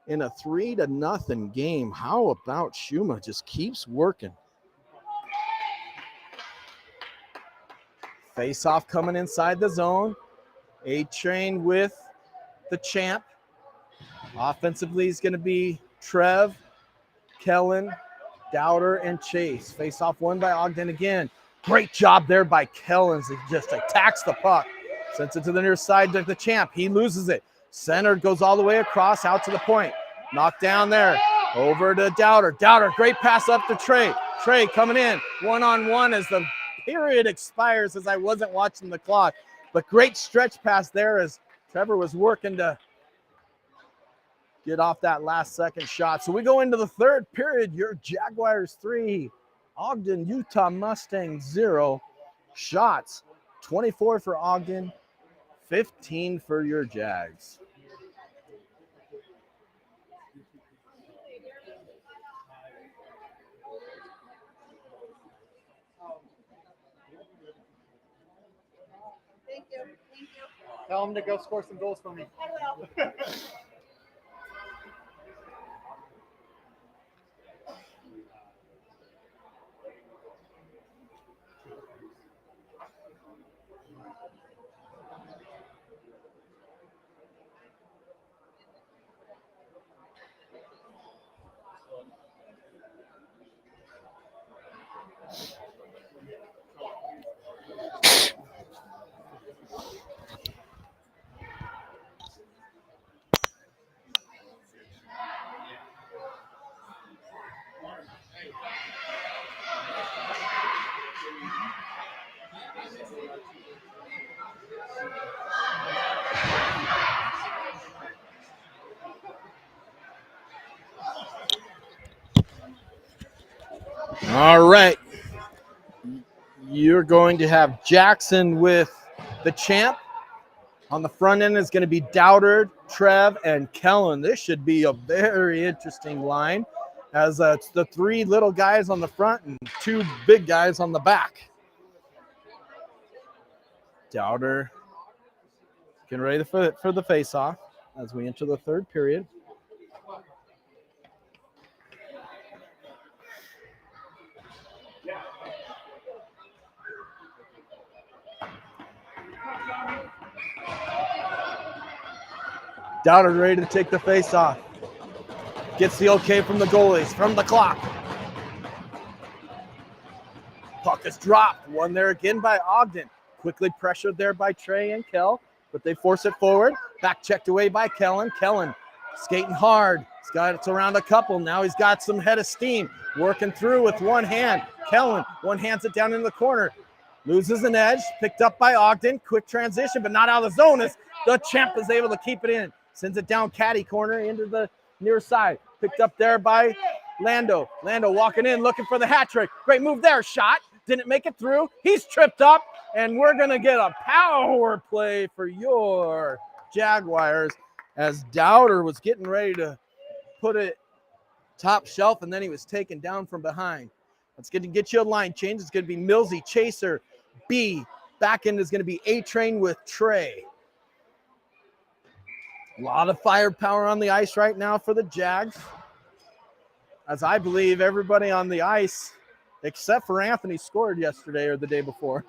in a 3-0 game. How about Shuma just keeps working? Face off coming inside the zone. A-Train with the champ. Offensively is going to be Trev, Kellen, Dowder, and Chase. Face off won by Ogden again. Great job there by Kellen. He just attacks the puck. Sends it to the near side to the champ. He loses it. Center goes all the way across out to the point. Knocked down there. Over to Dowder. Dowder, great pass up to Trey. Trey coming in one-on-one as the period expires, as I wasn't watching the clock. But great stretch pass there as Trevor was working to get off that last second shot. So we go into the third period. Your Jaguars 3, Ogden Utah Mustangs 0. Shots 24 for Ogden, 15 for your Jags. Thank you. Thank you. Tell him to go score some goals for me. I will. All right. You're going to have Jackson with the champ. On the front end is going to be Dowder, Trev, and Kellen. This should be a very interesting line, as it's the three little guys on the front and two big guys on the back. Dowder getting ready for the face-off as we enter the third period. Dowder ready to take the face off. Gets the okay from the goalies, from the clock. Puck is dropped. One there again by Ogden. Quickly pressured there by Trey and Kell, but they force it forward. Back checked away by Kellen. Kellen skating hard. He's got it around a couple. Now he's got some head of steam. Working through with one hand. Kellen, one hands it down in the corner. Loses an edge. Picked up by Ogden. Quick transition, but not out of the zone as the champ is able to keep it in. Sends it down caddy corner into the near side. Picked up there by Lando. Lando walking in, looking for the hat trick. Great move there. Shot. Didn't make it through. He's tripped up, and we're going to get a power play for your Jaguars as Dowder was getting ready to put it top shelf, and then he was taken down from behind. That's going to get you a line change. It's going to be Millsy, Chaser, B. Back end is going to be A-Train with Trey. A lot of firepower on the ice right now for the Jags, as I believe everybody on the ice, except for Anthony, scored yesterday or the day before.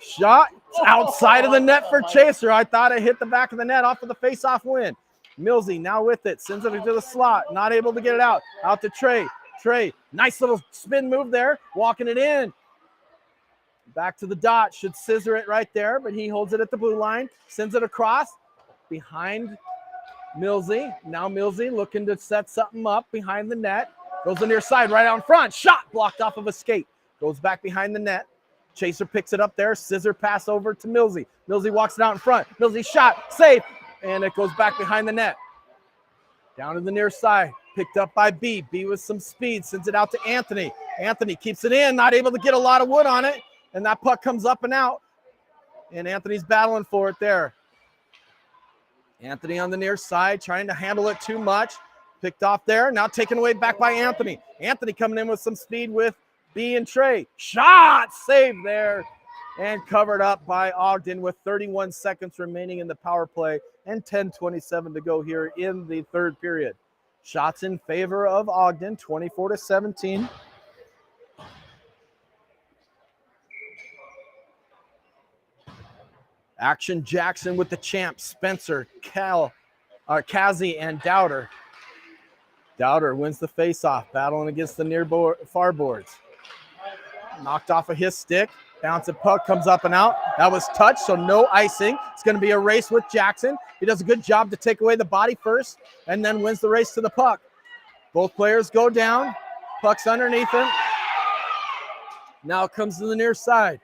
Shot outside of the net for Chaser. I thought it hit the back of the net off of the face-off win. Millsy now with it, sends it into the slot, not able to get it out. Out to Trey. Trey, nice little spin move there, walking it in. Back to the dot, should scissor it right there, but he holds it at the blue line, sends it across. Behind Millsy. Now Millsy looking to set something up behind the net. Goes the near side right out in front. Shot blocked off of a skate. Goes back behind the net. Chaser picks it up there. Scissor pass over to Millsy. Millsy walks it out in front. Millsy shot. Save. And it goes back behind the net. Down to the near side. Picked up by B. B with some speed. Sends it out to Anthony. Anthony keeps it in. Not able to get a lot of wood on it. And that puck comes up and out. And Anthony's battling for it there. Anthony on the near side, trying to handle it too much. Picked off there, now taken away back by Anthony. Anthony coming in with some speed with B and Trey. Shot, saved there, and covered up by Ogden with 31 seconds remaining in the power play and 10:27 to go here in the third period. Shots in favor of Ogden, 24-17. Action Jackson with the champs, Spencer, Kazi, and Dowder. Dowder wins the faceoff, battling against the far boards. Knocked off of his stick. Bouncing puck comes up and out. That was touched, so no icing. It's going to be a race with Jackson. He does a good job to take away the body first and then wins the race to the puck. Both players go down. Puck's underneath him. Now it comes to the near side.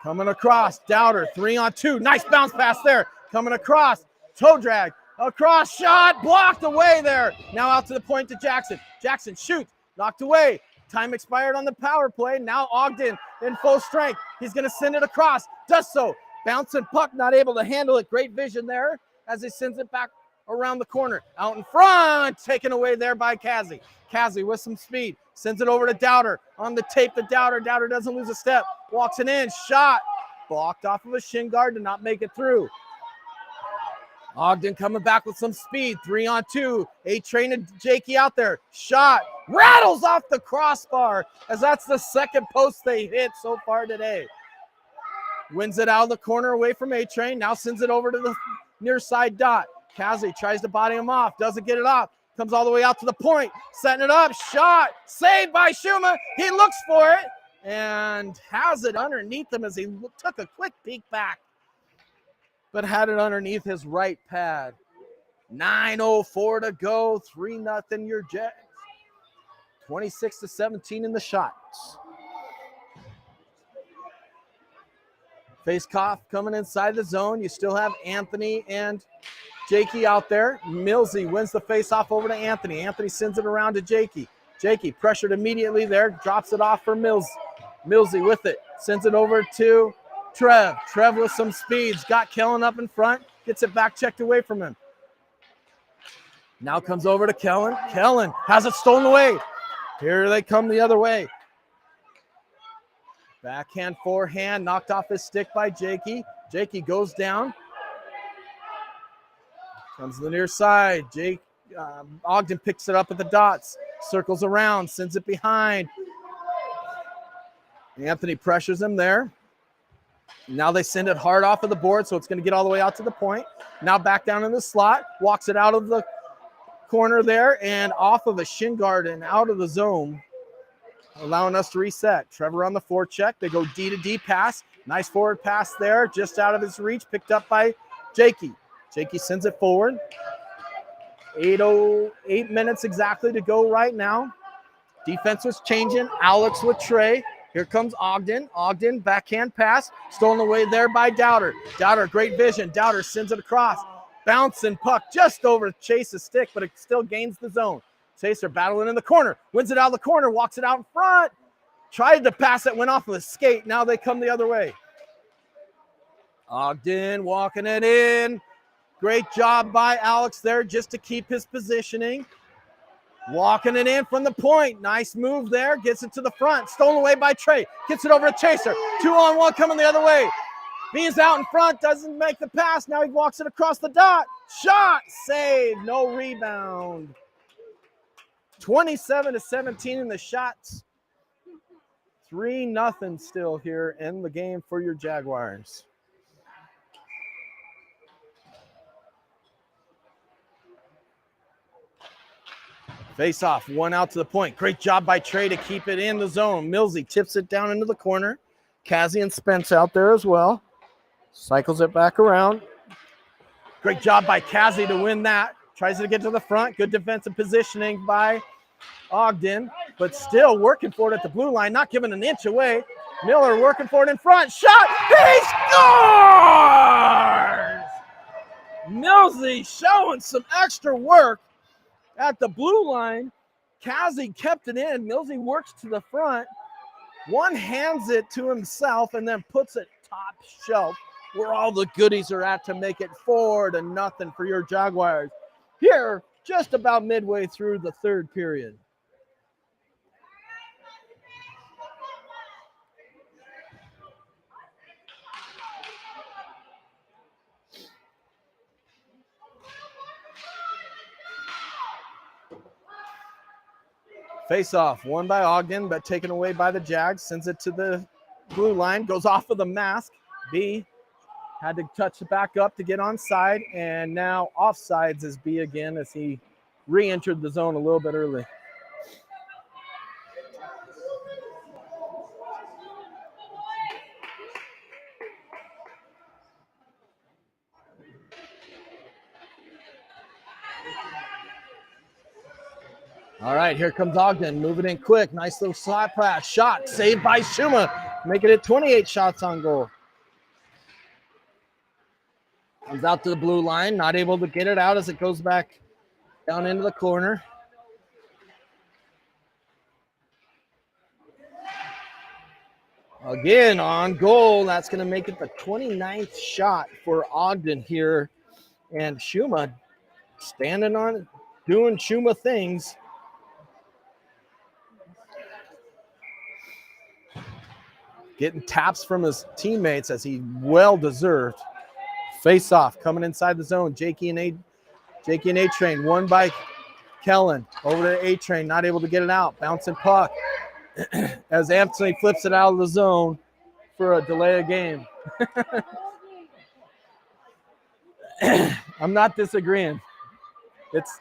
Coming across. Dowder, 3-on-2. Nice bounce pass there. Coming across. Toe drag. Across. Shot. Blocked away there. Now out to the point to Jackson. Jackson shoots. Knocked away. Time expired on the power play. Now Ogden in full strength. He's going to send it across. Does so. Bouncing puck, not able to handle it. Great vision there as he sends it back around the corner. Out in front. Taken away there by Kazi. Kazi with some speed. Sends it over to Dowder. On the tape to Dowder. Dowder doesn't lose a step. Walks it in. Shot. Blocked off of a shin guard to not make it through. Ogden coming back with some speed. 3-on-2. A-Train and Jakey out there. Shot. Rattles off the crossbar as that's the second post they hit so far today. Wins it out of the corner away from A-Train. Now sends it over to the near side dot. Kazi tries to body him off. Doesn't get it off. Comes all the way out to the point. Setting it up. Shot. Saved by Schuma. He looks for it and has it underneath him as he took a quick peek back, but had it underneath his right pad. 9:04 to go. 3-0 your Jags. 26-17 in the shots. Face cough coming inside the zone. You still have Anthony and Jakey out there. Millsy wins the face-off over to Anthony. Anthony sends it around to Jakey. Jakey pressured immediately there. Drops it off for Mills. Millsy with it. Sends it over to Trev. Trev with some speeds. Got Kellen up in front. Gets it back checked away from him. Now comes over to Kellen. Kellen has it stolen away. Here they come the other way. Backhand, forehand, knocked off his stick by Jakey. Jakey goes down. Comes to the near side. Ogden picks it up at the dots. Circles around, sends it behind. Anthony pressures him there. Now they send it hard off of the board, so it's going to get all the way out to the point. Now back down in the slot. Walks it out of the corner there and off of a shin guard and out of the zone, allowing us to reset. Trevor on the forecheck. They go D to D pass. Nice forward pass there, just out of his reach, picked up by Jakey. Jakey sends it forward. 8 minutes exactly to go right now. Defense was changing. Alex with Trey. Here comes Ogden. Ogden, backhand pass. Stolen away there by Dowder. Dowder, great vision. Dowder sends it across. Bouncing puck just over Chase's stick, but it still gains the zone. Chaser battling in the corner. Wins it out of the corner. Walks it out in front. Tried to pass it. Went off of the skate. Now they come the other way. Ogden walking it in. Great job by Alex there just to keep his positioning. Walking it in from the point. Nice move there. Gets it to the front. Stolen away by Trey. Gets it over to Chaser. 2-on-1 coming the other way. Bees out in front. Doesn't make the pass. Now he walks it across the dot. Shot. Save. No rebound. 27-17 in the shots. 3-0 still here in the game for your Jaguars. Face off, one out to the point. Great job by Trey to keep it in the zone. Millsy tips it down into the corner. Kazi and Spence out there as well. Cycles it back around. Great job by Kazi to win that. Tries to get to the front. Good defensive positioning by Ogden, but still working for it at the blue line, not giving an inch away. Miller working for it in front. Shot! He scores! Millsy showing some extra work at the blue line. Kazi kept it in. Millsy works to the front. One hands it to himself and then puts it top shelf where all the goodies are at to make it 4-0 for your Jaguars. Here, just about midway through the third period. Face off, won by Ogden, but taken away by the Jags. Sends it to the blue line, goes off of the mask. B Had to touch it back up to get onside, and now offsides is B again as he re-entered the zone a little bit early. All right, here comes Ogden, moving in quick. Nice little slot pass. Shot saved by Shuma, making it 28 shots on goal. Comes out to the blue line, not able to get it out as it goes back down into the corner. Again, on goal. That's going to make it the 29th shot for Ogden here. And Shuma standing on it, doing Shuma things. Getting taps from his teammates as he well deserved. Face off coming inside the zone. Jakey and A-Train won by Kellen. Over to A-Train, not able to get it out. Bouncing puck as Anthony flips it out of the zone for a delay of game. I'm not disagreeing. It's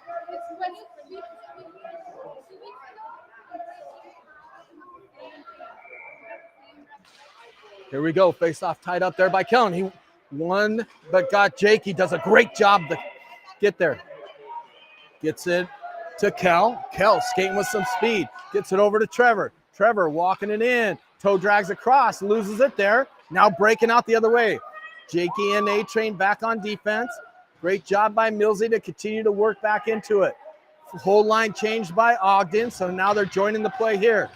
here we go. Face off tied up there by Kellen. He won, but got Jake. He does a great job to get there. Gets it to Kel. Kel skating with some speed. Gets it over to Trevor. Trevor walking it in. Toe drags across. Loses it there. Now breaking out the other way. Jakey and A-Train back on defense. Great job by Millsy to continue to work back into it. Whole line changed by Ogden, so now they're joining the play here.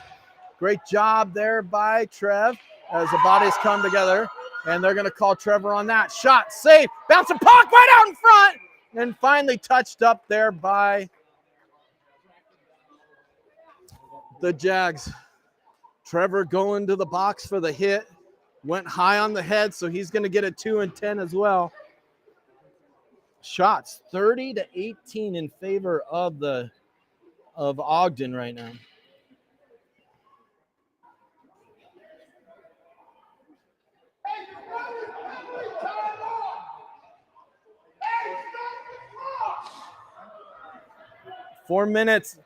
Great job there by Trev as the bodies come together, and they're going to call Trevor on that. Shot, save, bouncing puck right out in front, and finally touched up there by the Jags. Trevor going to the box for the hit. Went high on the head, so he's going to get a 2 and 10 as well. Shots 30-18 in favor of Ogden right now. Four minutes.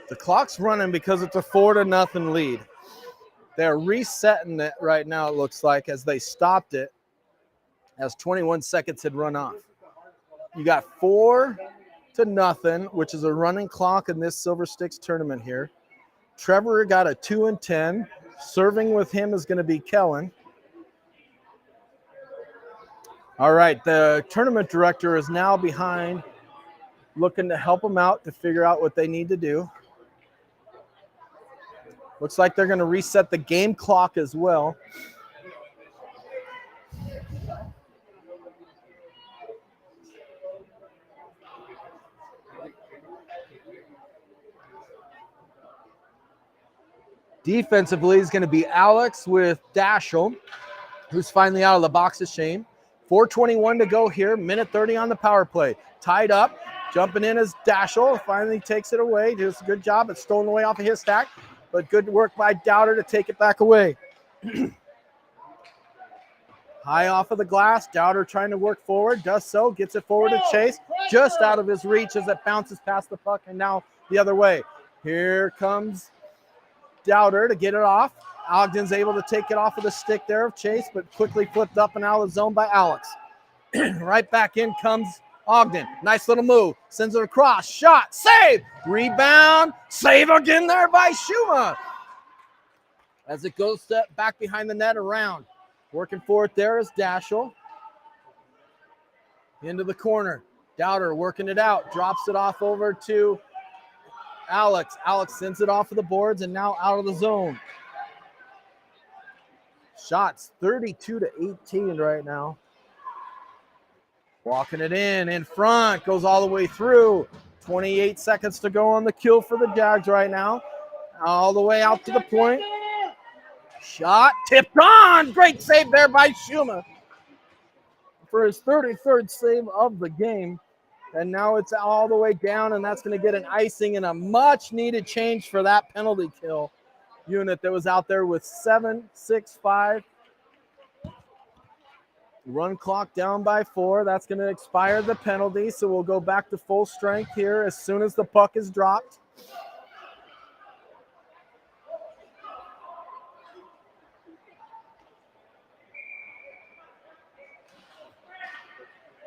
The clock's running because it's a 4-0 lead. They're resetting it right now, it looks like, as they stopped it as 21 seconds had run off. You got 4-0, which is a running clock in this Silver Sticks tournament here. Trevor got a 2 and 10. Serving with him is going to be Kellen. All right, the tournament director is now behind, looking to help them out to figure out what they need to do. Looks like they're going to reset the game clock as well. Defensively is going to be Alex with Dashel, who's finally out of the box of shame. 4:21 to go here, minute 30 on the power play. Tied up, jumping in as Dashel, finally takes it away. Does a good job. It's stolen away off of his stack, but good work by Dowder to take it back away. High off of the glass, Dowder trying to work forward, does so, gets it forward to Chase, just out of his reach as it bounces past the puck, and now the other way. Here comes Dowder to get it off. Ogden's able to take it off of the stick there of Chase, but quickly flipped up and out of the zone by Alex. Right back in comes Ogden. Nice little move. Sends it across. Shot. Save. Rebound. Save again there by Shuma. As it goes back behind the net around. Working for it there is Dashel. Into the corner. Dowder working it out. Drops it off over to Alex. Alex sends it off of the boards and now out of the zone. Shots 32-18 right now. Walking it in front, goes all the way through. 28 seconds to go on the kill for the Jags right now. All the way out to the point. Shot, tipped on. Great save there by Shuma for his 33rd save of the game. And now it's all the way down, and that's going to get an icing and a much-needed change for that penalty kill unit that was out there with 7-6-5. Run clock down by 4. That's going to expire the penalty, so we'll go back to full strength here as soon as the puck is dropped.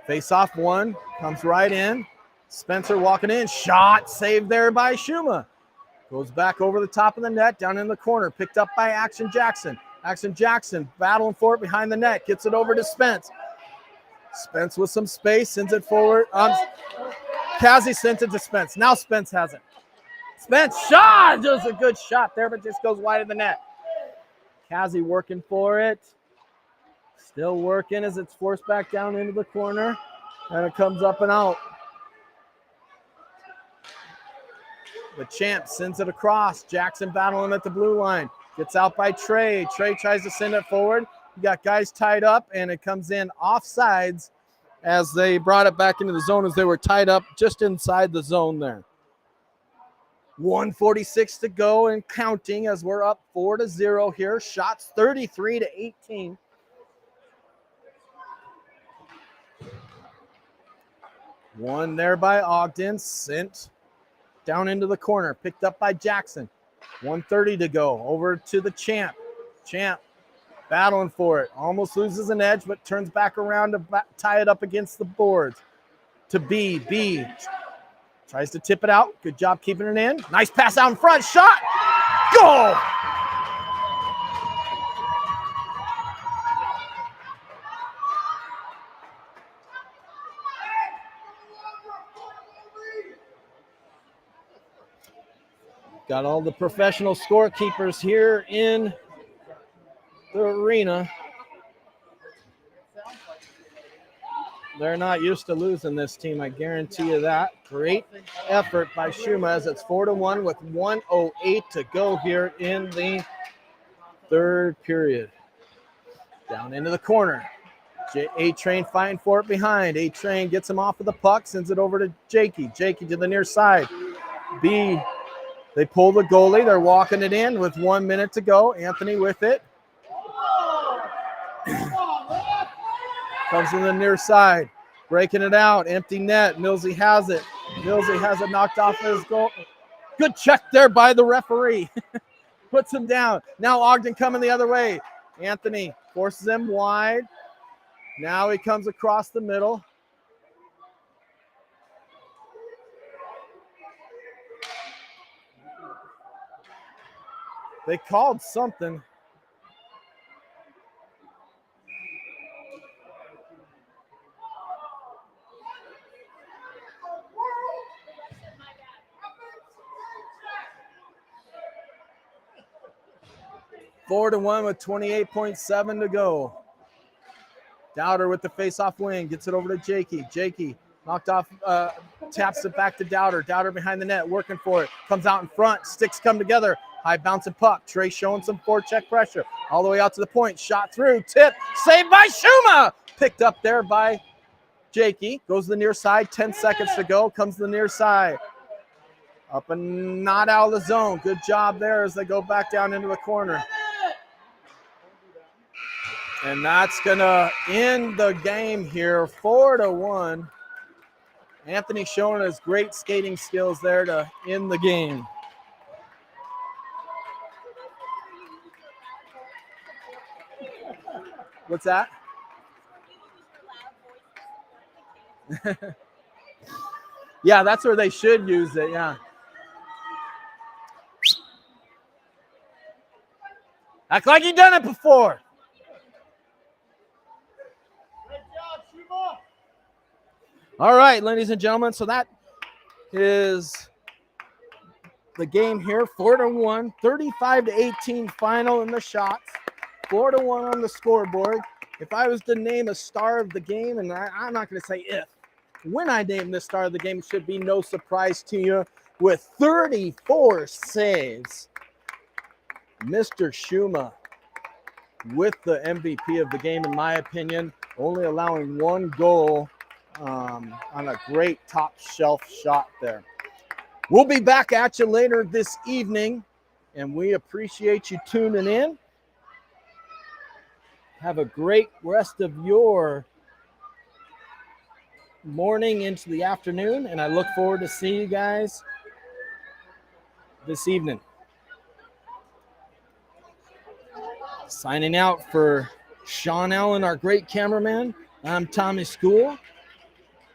Face-off 1, comes right in. Spencer walking in, shot, saved there by Shuma. Goes back over the top of the net, down in the corner, picked up by Action Jackson. Action Jackson battling for it behind the net, gets it over to Spence. Spence with some space, sends it forward. Kazi sent it to Spence. Now Spence has it. Spence shot, just a good shot there, but just goes wide of the net. Kazi working for it. Still working as it's forced back down into the corner, and it comes up and out. The champ sends it across. Jackson battling at the blue line. Gets out by Trey. Trey tries to send it forward. You got guys tied up, and it comes in offsides as they brought it back into the zone as they were tied up just inside the zone there. 1:46 to go and counting as we're up 4-0 here. Shots 33-18. One there by Ogden, sent down into the corner, picked up by Jackson. 1:30 to go, over to the champ. Champ battling for it, almost loses an edge, but turns back around to tie it up against the boards. To B, B tries to tip it out. Good job keeping it in. Nice pass out in front, shot, goal! Got all the professional scorekeepers here in the arena. They're not used to losing this team, I guarantee you that. Great effort by Shuma as it's 4-1 with 1:08 to go here in the third period. Down into the corner. A-Train fighting for it behind. A-Train gets him off of the puck, sends it over to Jakey. Jakey to the near side. B. They pull the goalie. They're walking it in with 1 minute to go. Anthony with it. Comes to the near side. Breaking it out. Empty net. Millsy has it. Millsy has it knocked off his goal. Good check there by the referee. Puts him down. Now Ogden coming the other way. Anthony forces him wide. Now he comes across the middle. They called something. Four to 1 with 28.7 to go. Dowder with the face-off wing. Gets it over to Jakey. Jakey knocked off, taps it back to Dowder. Dowder behind the net, working for it. Comes out in front. Sticks come together. High bouncing puck. Trey showing some forecheck pressure. All the way out to the point. Shot through. Tip. Saved by Shuma. Picked up there by Jakey. Goes to the near side. 10 seconds to go. Comes to the near side. Up and not out of the zone. Good job there as they go back down into the corner. And that's going to end the game here. 4-1. Anthony showing his great skating skills there to end the game. What's that? Yeah, that's where they should use it, yeah. Act like you've done it before. All right, ladies and gentlemen, so that is the game here. 4-1, 35-18 final in the shots. 4-1 on the scoreboard. if I was to name a star of the game, and I'm not going to say if, when I name the star of the game, it should be no surprise to you. With 34 saves, Mr. Schuma with the MVP of the game, in my opinion, only allowing one goal on a great top shelf shot there. We'll be back at you later this evening, and we appreciate you tuning in. Have a great rest of your morning into the afternoon, and I look forward to seeing you guys this evening. Signing out for Sean Allen, our great cameraman, I'm Tommy School.